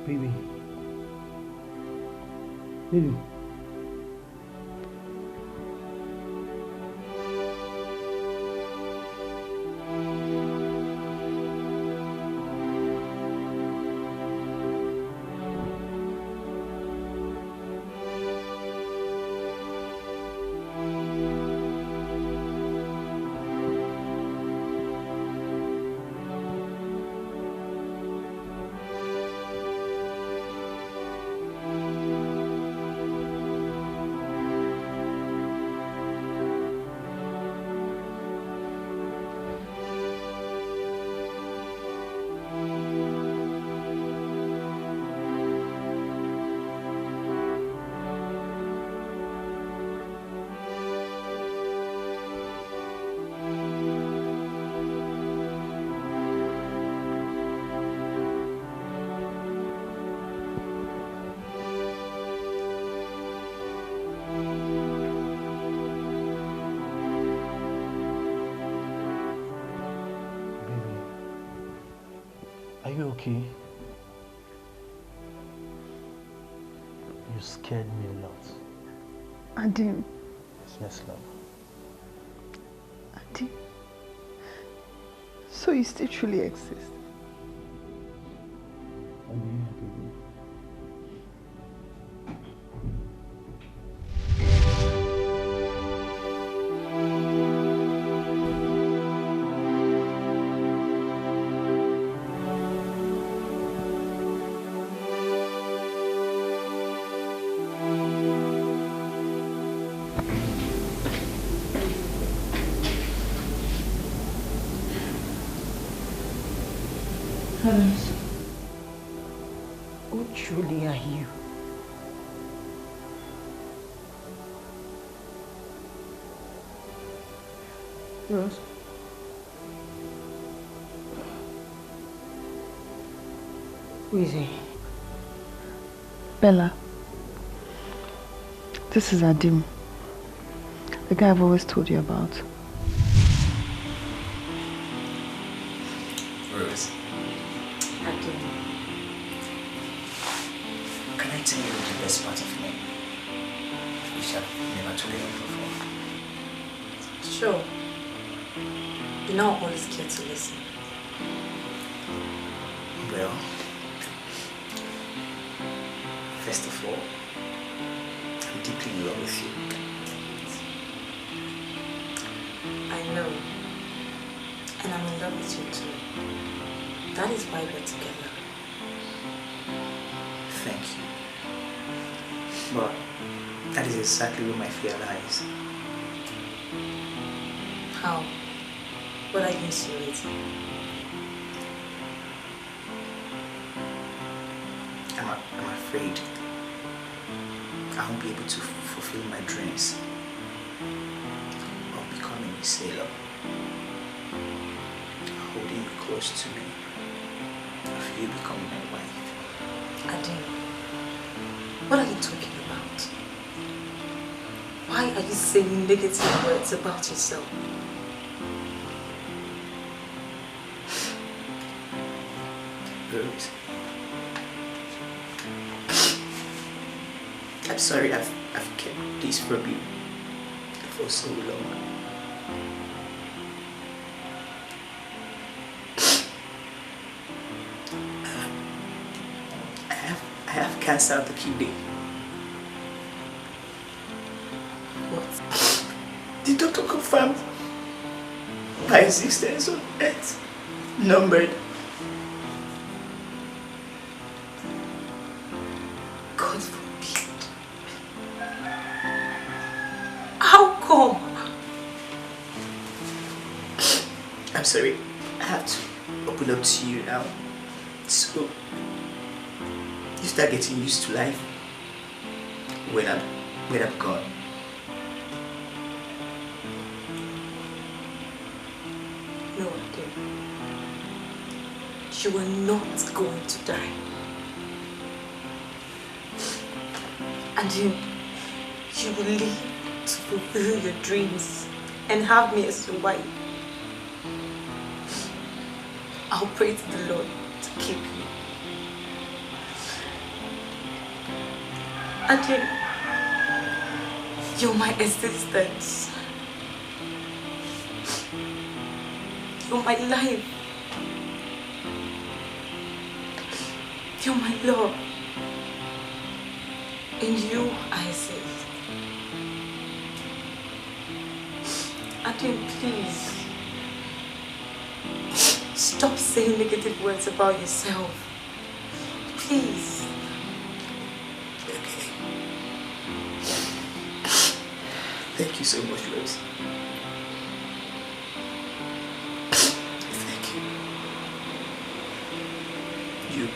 Baby. you okay? You scared me a lot. Adim. Yes, love. Adim. So you still truly exist? Heavens, who truly are you? Rose. Who is he? Bella. This is Adim. The guy I've always told you about. Rose. Adim. Can I tell you the best part of me? Which I've never told you before. Sure. You're not always scared to listen. Well, first of all, I'm deeply in love with you. I know. And I'm in love with you too. That is why we're together. Thank you. But that is exactly where my fear lies. How? What are you insinuating? I'm afraid I won't be able to fulfill my dreams of becoming a sailor, holding you close to me, of you becoming my wife. Adim, what are you talking about? Why are you saying negative words about yourself? Rose, I'm sorry I've kept this from you for so long. I have cancer of the kidney. What? The doctor confirmed my existence on Earth numbered. God forbid. How come? I'm sorry, I have to open up to you now. So you start getting used to life when I'm gone. No, Adim. You are not going to die. And you will live to fulfill your dreams and have me as your wife. I'll pray to the Lord to keep you. Adim, you're my existence. You're my life. You're my love. In you, I exist. Adim, please. Stop saying negative words about yourself. Please. Okay. Thank you so much, Rose. Thank you.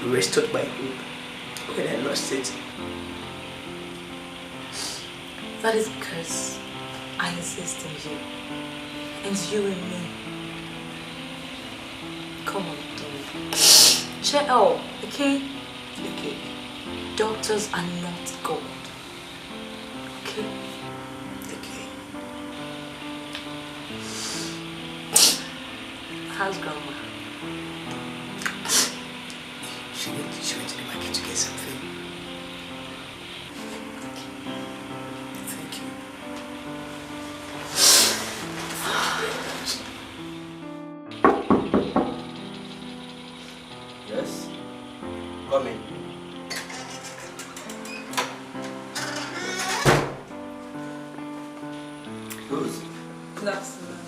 You restored my hope when I lost it. That is because I exist in you. And you in me. Come on, darling. Cheer up, okay? Okay. Doctors are not God. Okay? Okay. How's grandma? say something? Thank you. Yes? Come in. Who's? Good afternoon.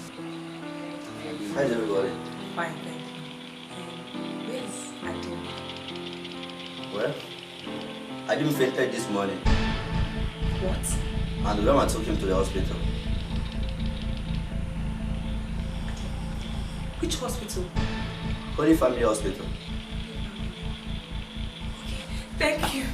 How's everybody? Fine, thank you. Where is Adim? Well, I didn't fainted this morning. What? And the grandma took him to the hospital. Which hospital? Holy Family Hospital. Thank you.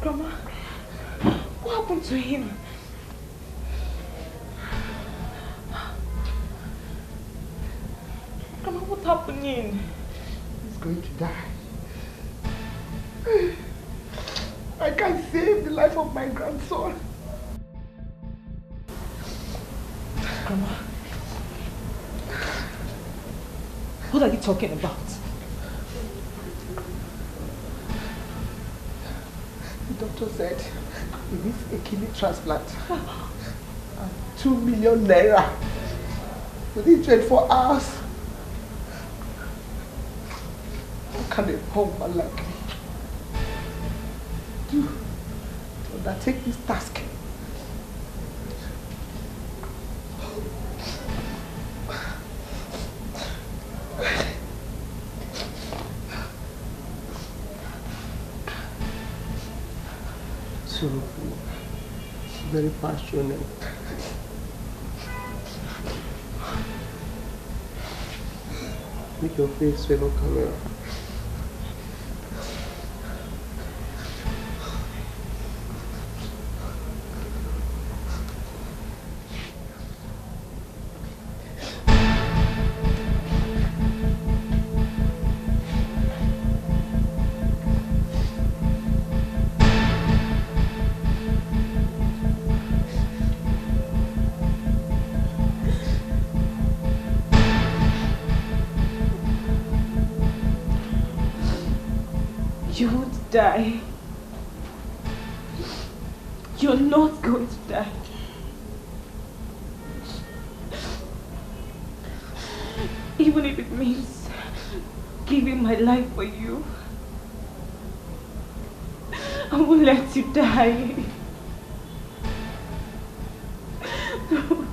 Grandma, what happened to him? Grandma, what's happening? He's going to die. I can't save the life of my grandson. Grandma, what are you talking about? The doctor said he needs a kidney transplant. And 2 million naira within 24 hours. How can a poor woman like me do to undertake this task? So very passionate. Make your face fellow camera. You won't die. You're not going to die. Even if it means giving my life for you, I won't let you die. No.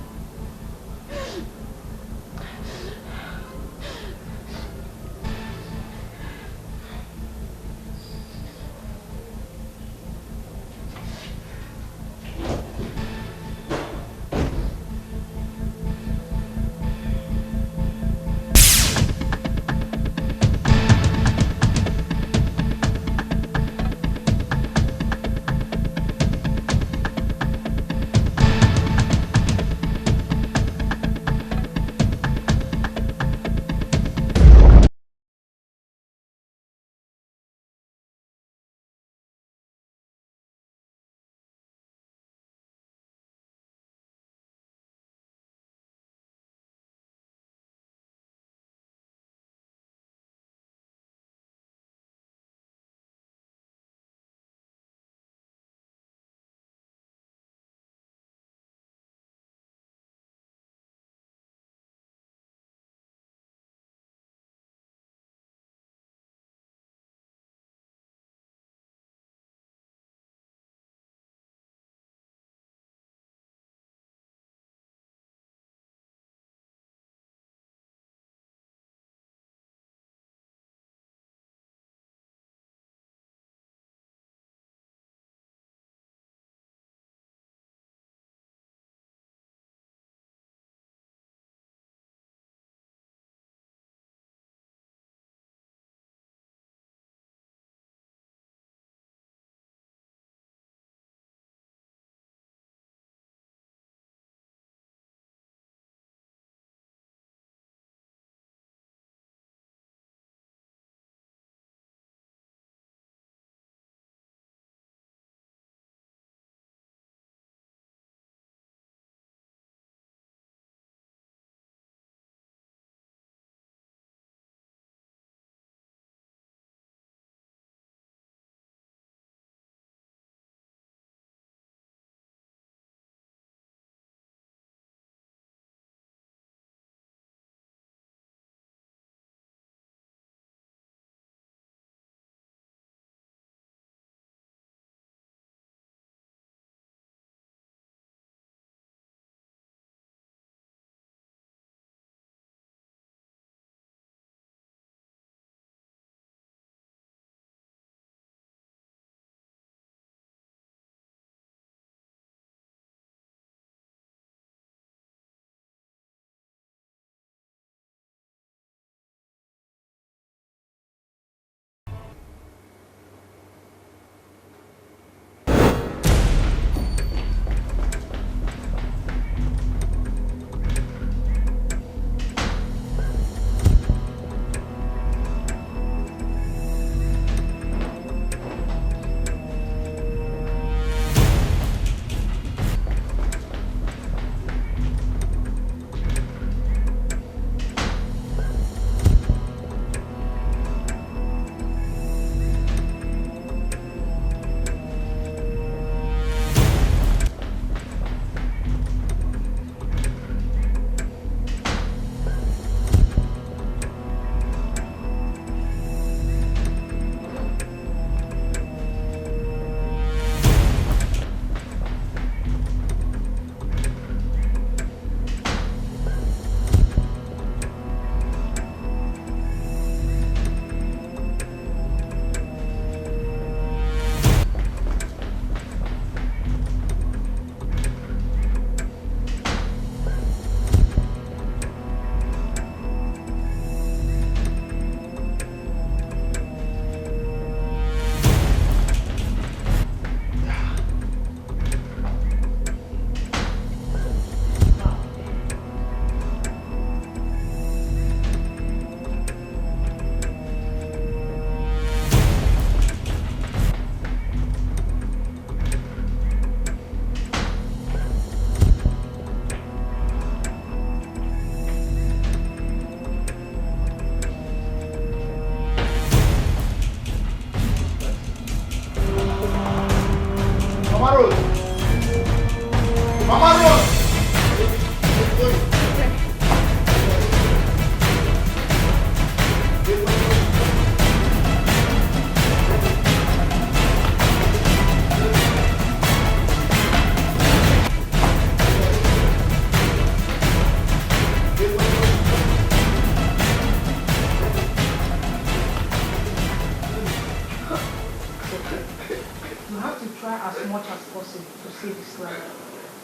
much as possible to save his life.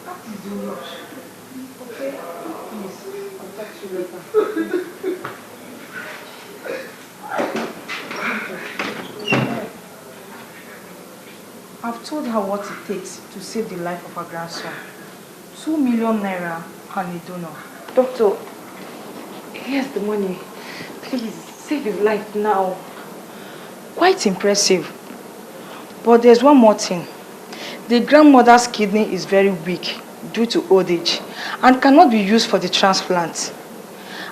That is the rush. Okay? Please, I'll talk to you later. I've told her what it takes to save the life of her grandson. 2 million naira and a donor. Doctor, here's the money. Please, save his life now. Quite impressive. But there's one more thing. The grandmother's kidney is very weak due to old age and cannot be used for the transplant.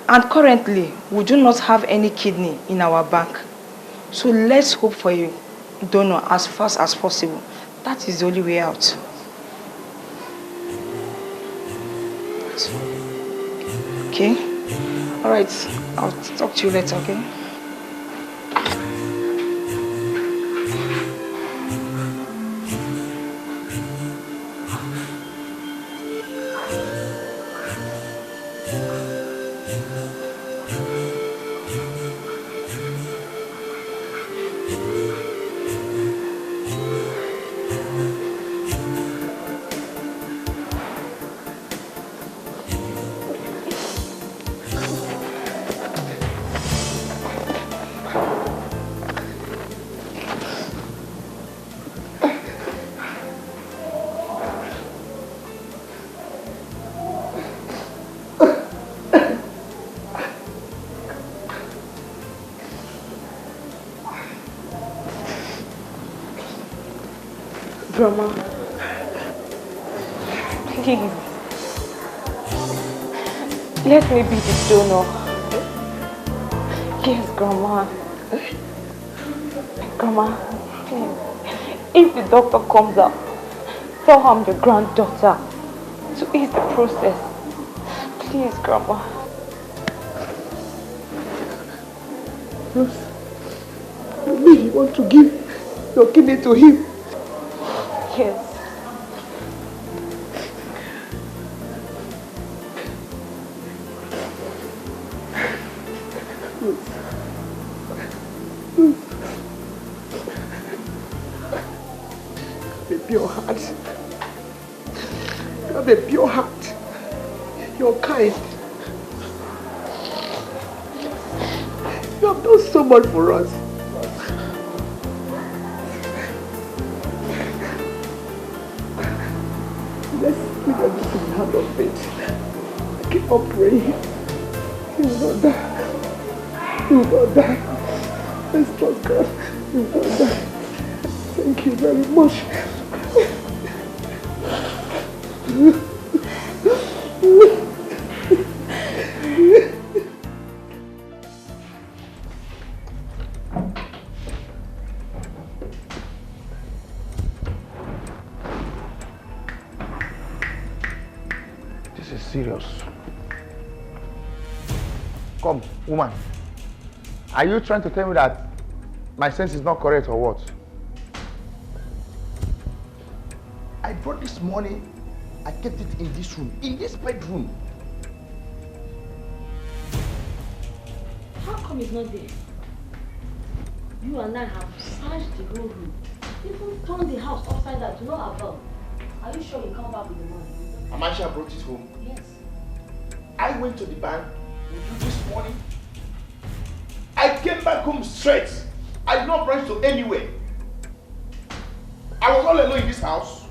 And currently, we do not have any kidney in our bank. So let's hope for a donor as fast as possible. That is the only way out. Okay? Alright, I'll talk to you later, okay? Grandma, please, let me be the donor. Yes, Grandma. Grandma, please, if the doctor comes out, tell her I'm your granddaughter to ease the process. Please, Grandma. Rose, you mean you want to give your kidney to him? Yes. A pure heart. You have a pure heart. You're kind. You have done so much for us. Let's put everything in the hand of faith. Keep on praying. He will not die. He will not die. Let's trust God. He will not die. Thank you very much. Serious. Come, woman. Are you trying to tell me that my sense is not correct or what? I brought this money, I kept it in this room, in this bedroom. How come it's not there? You and I have searched the whole room, even turned the house upside down to no avail. Are you sure you come back with the money? Amasha brought it home. Yes. I went to the bank with you this morning. I came back home straight. I did not branch to anywhere. I was all alone in this house.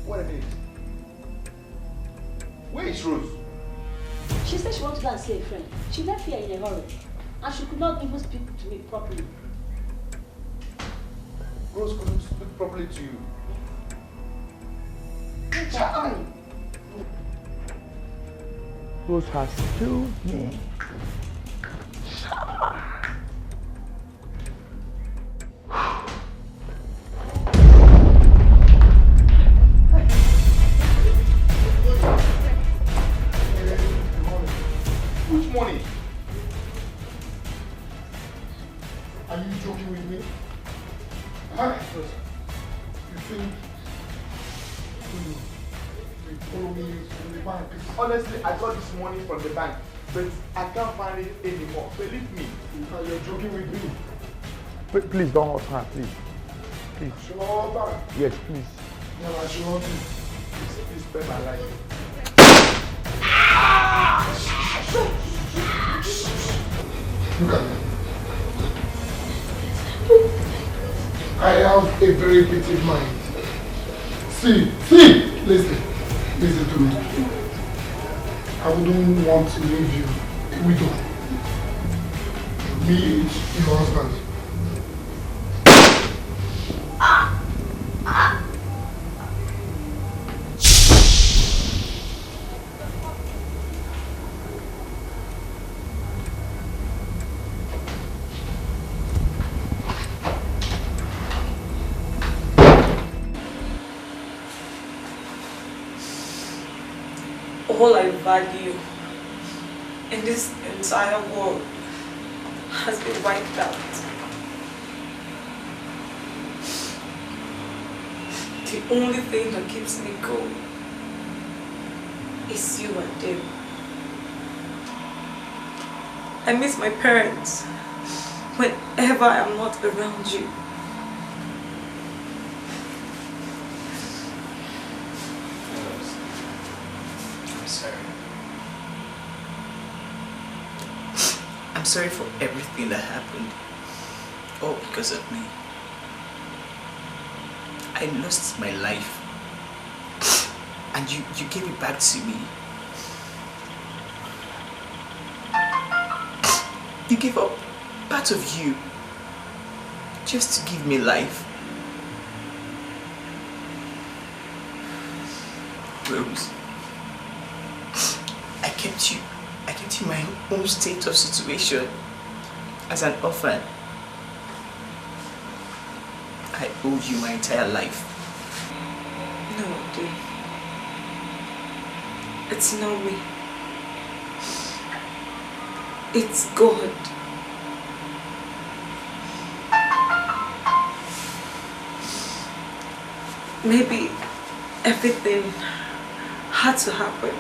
What a minute. Where is Rose? She said she wanted to go and see a friend. She left here in a hurry. And she could not even speak to me properly. Rose couldn't speak properly to you. Child. Rose has killed me. Which money? Are you joking with me? Huh? You think you follow me from the bank? Honestly, I got this money from the bank, but I can't find it anymore. Believe me. You're joking with me. Please don't hurt her, please. Please. Sure. Yes, please. No, I should want to. Please spare my life. Look at me. I have a very petty mind. See, listen to me. I wouldn't want to leave you a widow. Me, your husband. All I value in this entire world has been wiped out. The only thing that keeps me going is you and them. I miss my parents whenever I'm not around you. I'm sorry for everything that happened. All because of me. I lost my life. And you gave it back to me. You gave up part of you just to give me life. Rose, I kept you in my own state of situation as an orphan. I owe you my entire life. No, Dave. It's not me. It's God. Maybe everything had to happen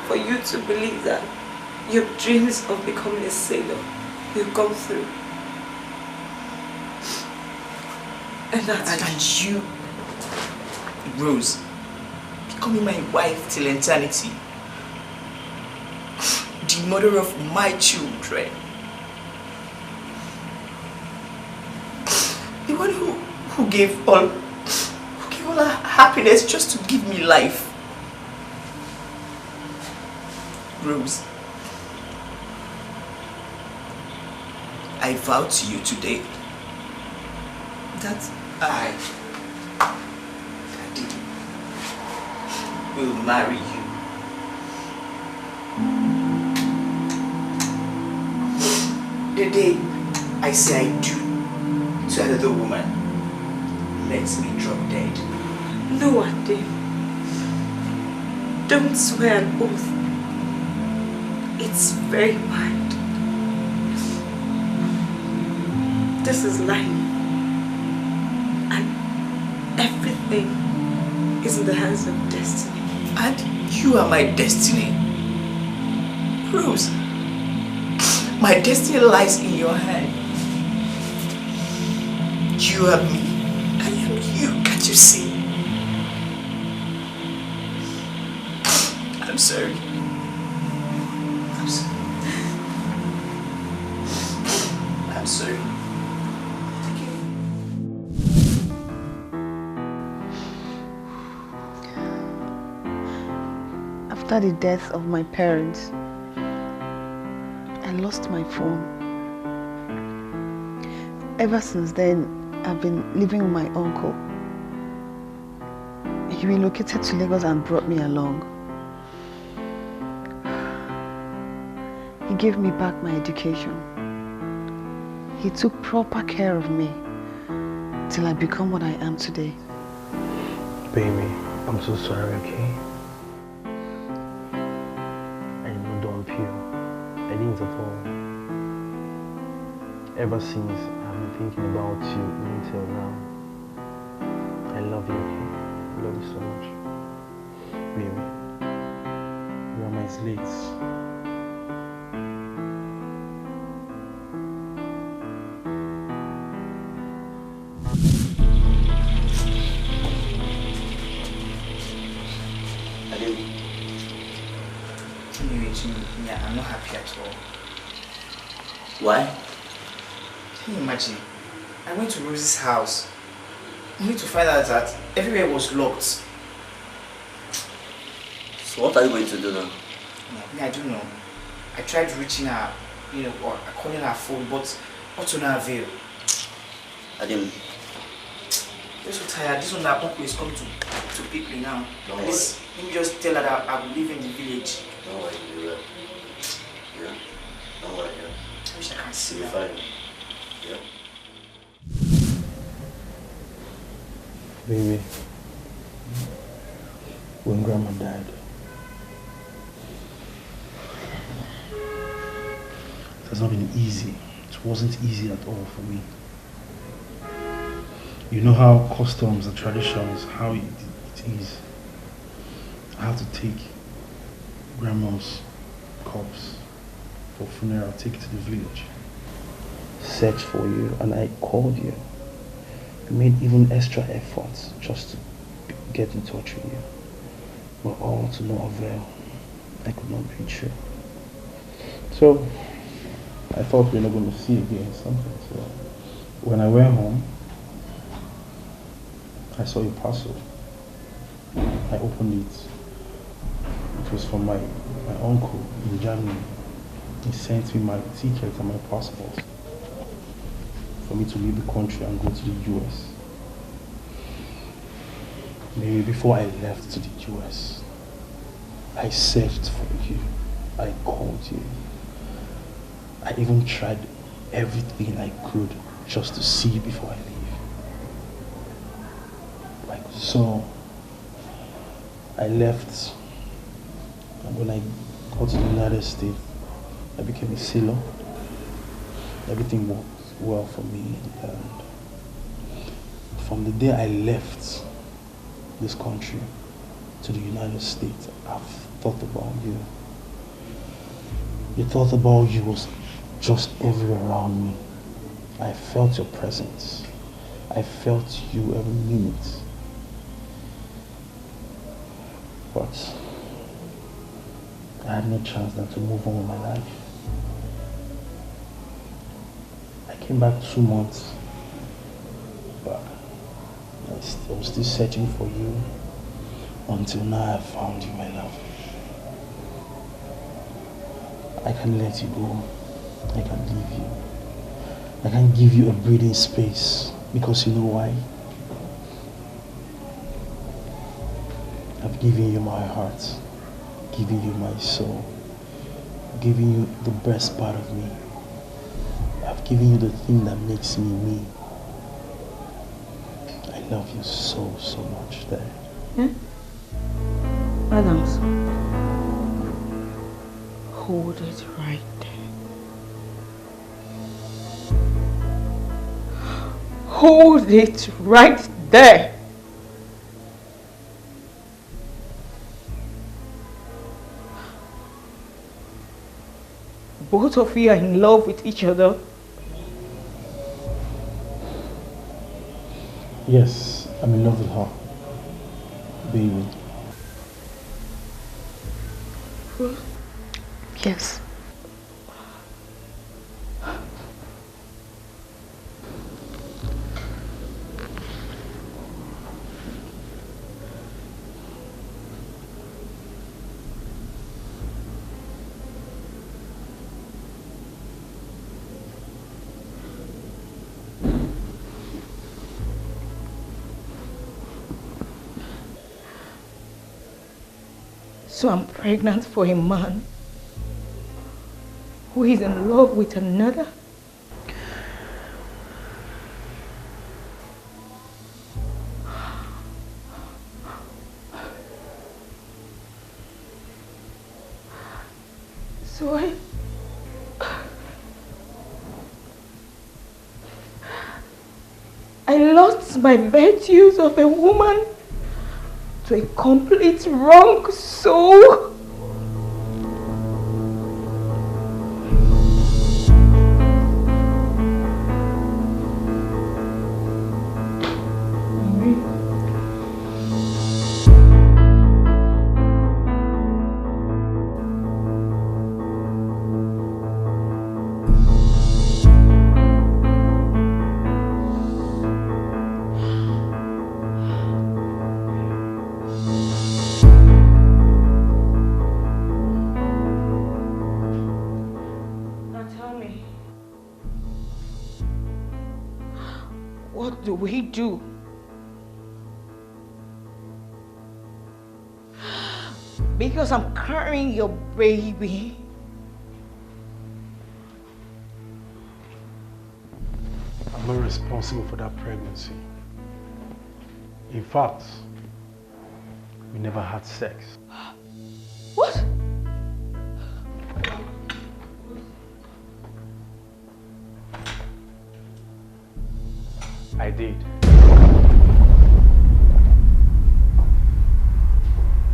for you to believe that your dreams of becoming a sailor will come through. And that's and you, Rose, becoming my wife till eternity. The mother of my children. The one who gave all her happiness just to give me life. Rose, I vow to you today that I, Daddy, will marry you. The day I say I do to another woman, let me drop dead. No, Ade. Don't swear an oath. It's very bad. This is life. And everything is in the hands of destiny. And you are my destiny. Rose, my destiny lies in your hand. You are me. I am you. Can't you see? I'm sorry. I'm sorry. I'm sorry. After the death of my parents, I lost my phone. Ever since then, I've been living with my uncle. He relocated to Lagos and brought me along. He gave me back my education. He took proper care of me till I become what I am today. Baby, I'm so sorry, okay? I did not dump you. I didn't at all. Ever since I've been thinking about you until now. I love you, okay? I love you so much. Baby, you are my slates. Yeah, I'm not happy at all. Why? Can you imagine? I went to Rose's house only to find out that everywhere was locked. So what are you going to do now? Yeah, I don't know. I tried reaching her, or calling her phone, but all to no avail. I didn't. I'm so tired. This one that uncle is coming to pick me now. Don't Let me just tell her that I will live in the village. Don't worry, you will. Yeah? Don't worry, yeah. I wish I can see You'll her. be fine. Yeah? Baby, when Grandma died, it has not been easy. It wasn't easy at all for me. You know how customs and traditions, how it is. I have to take Grandma's corpse for funeral, take it to the village. Search for you, and I called you. I made even extra efforts just to get in touch with you. But all to no avail. I could not reach you. So I thought we were not going to see again something. So when I went home, I saw a parcel. I opened it. It was from my uncle in Germany. He sent me my ticket and my passport for me to leave the country and go to the US. Maybe before I left to the US, I searched for you. I called you. I even tried everything I could just to see you before I leave. So I left, and when I got to the United States, I became a sailor. Everything worked well for me, and from the day I left this country to the United States, I've thought about you. The thought about you was just everywhere around me. I felt your presence. I felt you every minute. But I had no chance than to move on with my life. I came back 2 months, but I was still searching for you until now I found you, my love. I can let you go. I can leave you. I can give you a breathing space, because you know why? I've given you my heart, giving you my soul, giving you the best part of me. I've given you the thing that makes me me. I love you so, so much there. Yeah? Adams, hold it right there. Hold it right there. Both of you are in love with each other. Yes, I'm in love with her, baby. Yes. So I'm pregnant for a man who is in love with another? So I lost my virtues of a woman to a complete wrong soul. Mommy. What do we do? Because I'm carrying your baby. I'm not responsible for that pregnancy. In fact, we never had sex. What? I did.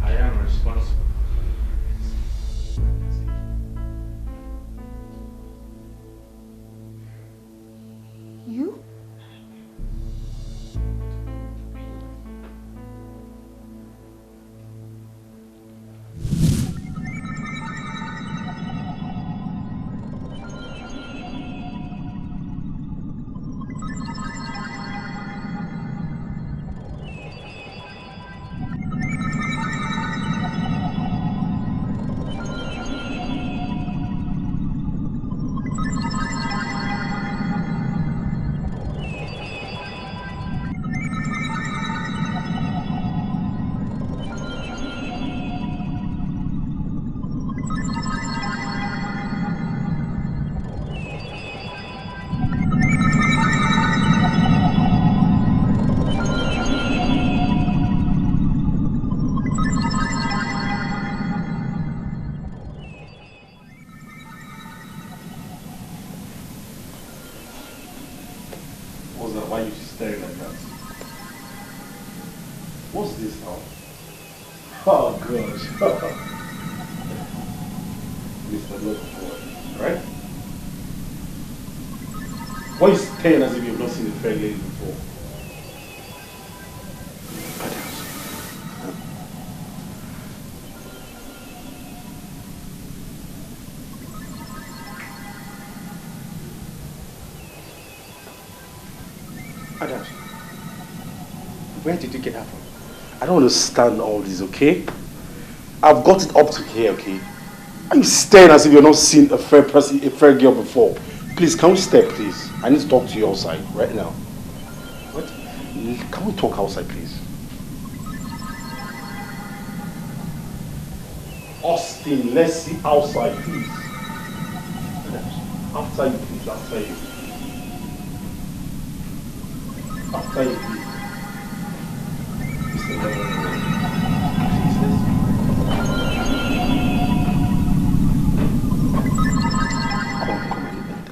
I am responsible. You? What's that? Why are you staring like that? What's this now? Oh gosh. Mr. Loverboy, right? Why are you staring as if you've not seen a fair lady before? Adams, where did you get that from? I don't understand all this, okay? I've got it up to here, okay? Are you staring as if you've not seen a fair person, a fair girl before? Please, can we step, please? I need to talk to you outside right now. What? Can we talk outside, please? Austin, let's see outside, please. After you, please, after you. After you, please. Mr. Loverboy,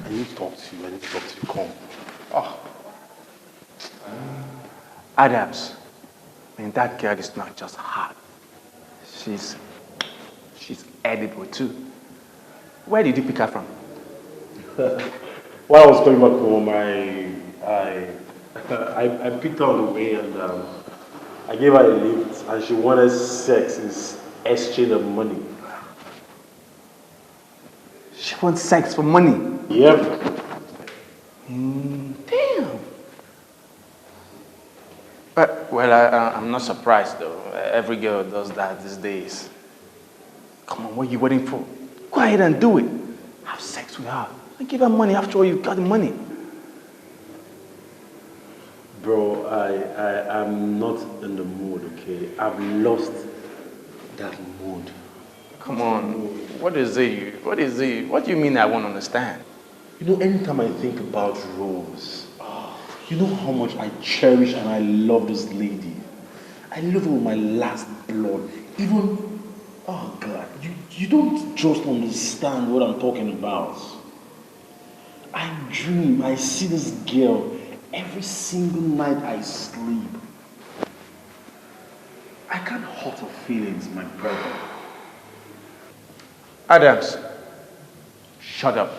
I need to talk to you. Come. Oh. Adams, and that girl is not just hot. She's edible too. Where did you pick her from? While I was coming back home, I picked her on the way and I gave her a lift and she wanted sex in exchange of money. She wants sex for money? Yep. Damn. Well, I'm not surprised though. Every girl does that these days. Come on, what are you waiting for? Go ahead and do it. Have sex with her. And give her money. After all, you've got the money. Bro, I'm not in the mood, okay? I've lost that mood. Come on. What is it? What do you mean I won't understand? You know, anytime I think about Rose, you know how much I cherish and I love this lady. I love her with my last blood. Even, oh God, you don't just understand what I'm talking about. I dream, I see this girl every single night I sleep. I can't hurt her feelings, my brother. Adams, shut up.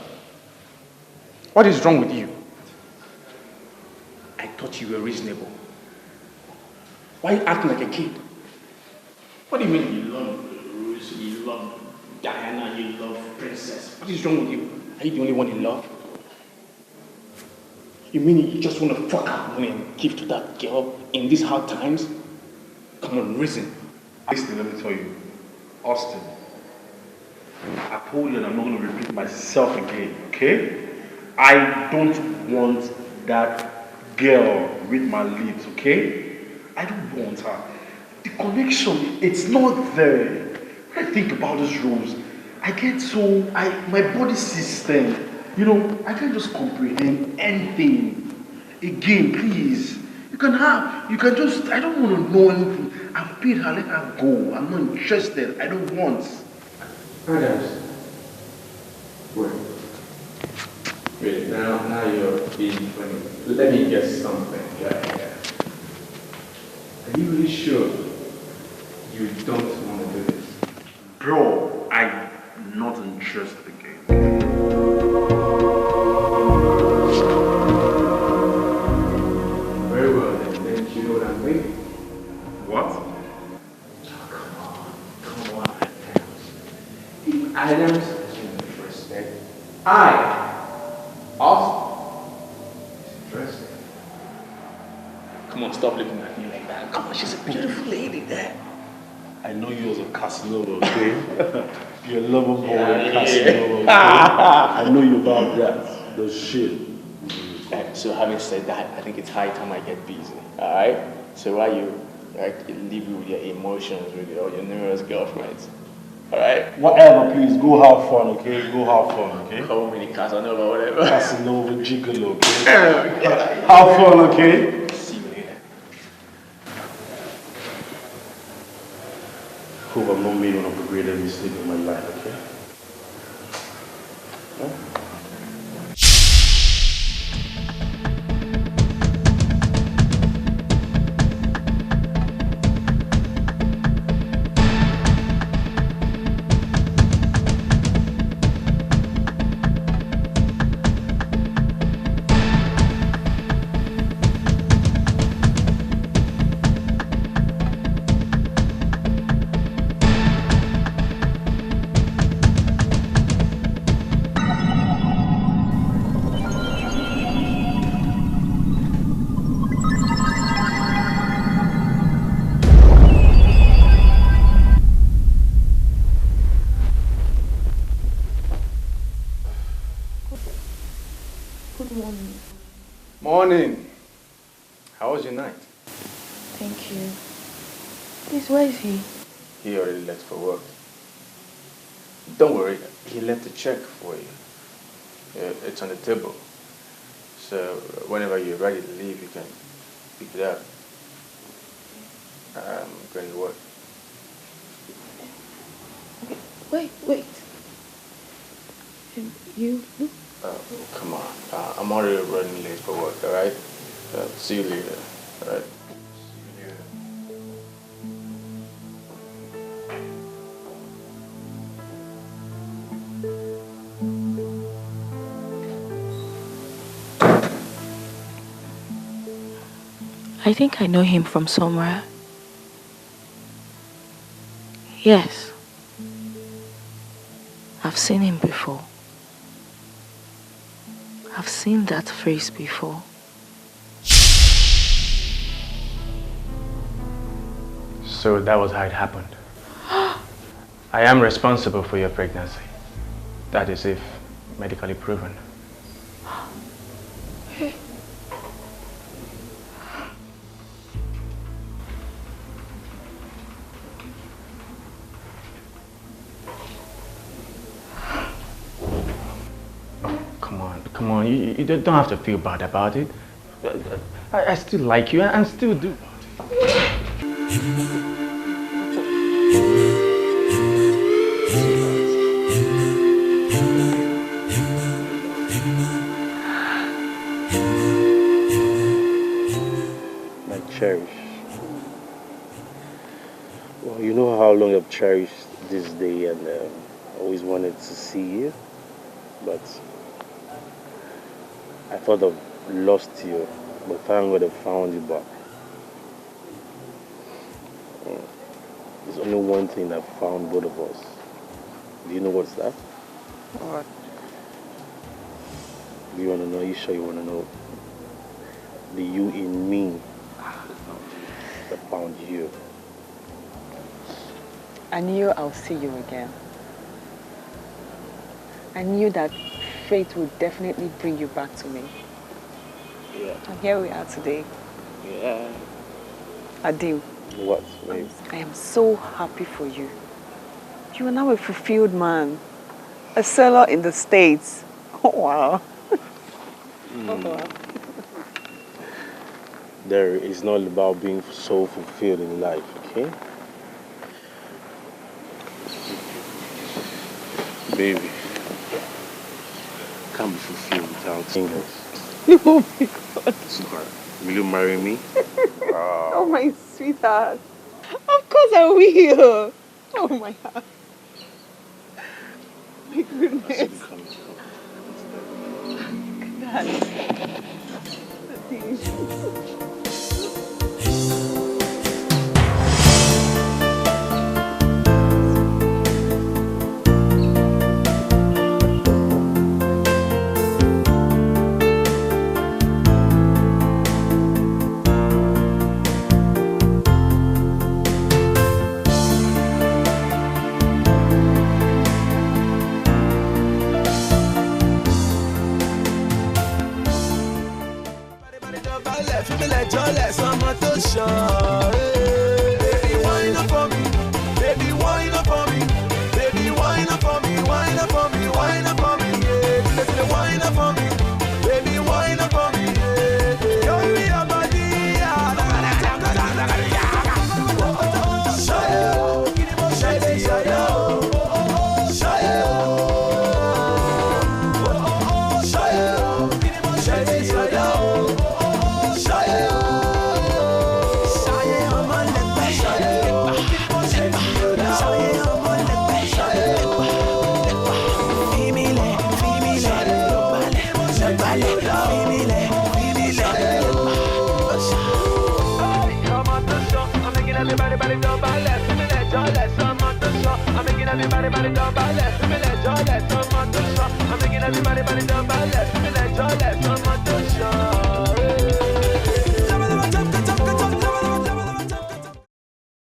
What is wrong with you? I thought you were reasonable. Why are you acting like a kid? What do you mean you love Rose, you love Diana, you love Princess? What is wrong with you? Are you the only one in love? You mean you just want to fuck out money and give to that girl in these hard times? Come on, reason. Listen, let me tell you, Austin, I told you and I'm not going to repeat myself again, okay? I don't want that girl with my lips, okay? I don't want her. The connection, it's not there. When I think about these roles, I get so, my body system, you know, I can't just comprehend anything. Again, please. You can just, I don't want to know anything. I've paid her, let her go. I'm not interested. I don't want. Adams. Wait. Wait, now you're being funny. Let me guess something. Yeah. Are you really sure you don't want to do this? Bro, I'm not interested again. Very well, then you know what I'm thinking. What? Come on, Adams. If Adams is interested, I also is interested. Come on, stop looking at me like that. Come on, she's a beautiful lady there. I know you as a Casanova, okay? You're a lover boy, Casanova, okay? I know you about that. The shit. So having said that, I think it's high time I get busy, alright? So while you leave you with your emotions with your numerous girlfriends, alright? Whatever, please, go have fun, okay? Go have fun, okay? Call me Casanova, whatever. Casanova, gigolo, okay? Have fun, okay? See you later. Hope I'm not made one of the greatest mistakes of my life, okay? Huh? Morning. How was your night? Thank you. Please, where is he? He already left for work. Don't worry, he left a check for you. It's on the table. So whenever you're ready to leave, you can pick it up. I'm going to work. Wait. You? Oh, come on. I'm already running late for work, alright? See you later, alright? I think I know him from somewhere. Yes. I've seen him before. I've seen that face before. So that was how it happened. I am responsible for your pregnancy. That is if medically proven. Come on, you don't have to feel bad about it. I still like you and still do. My cherish. Well, you know how long I've cherished this day and always wanted to see you, but I thought I've lost you, but thank God I found you back. There's only one thing that found both of us. Do you know what's that? What? Do you want to know? Are you sure you want to know? The you in me that found you. I knew I'll see you again. I knew that fate would definitely bring you back to me. Yeah. And here we are today. Yeah. Adil. What, babe? I am so happy for you. You are now a fulfilled man. A seller in the States. Oh, wow. Oh, wow. There is not about being so fulfilled in life, okay? Baby, can't be fulfilled without singles. Oh my God. Sweetheart, will you marry me? Oh my sweetheart. Of course I will. Oh my God. My goodness. Baby, wine up for me. Baby, wine up for me. Baby, wine up for me. Wine up for me. Wine up for me. Yeah, baby, wine up for me. Baby, wine up for me. Yeah, show me your body. Everybody, jump and left. I'm making everybody jump and left.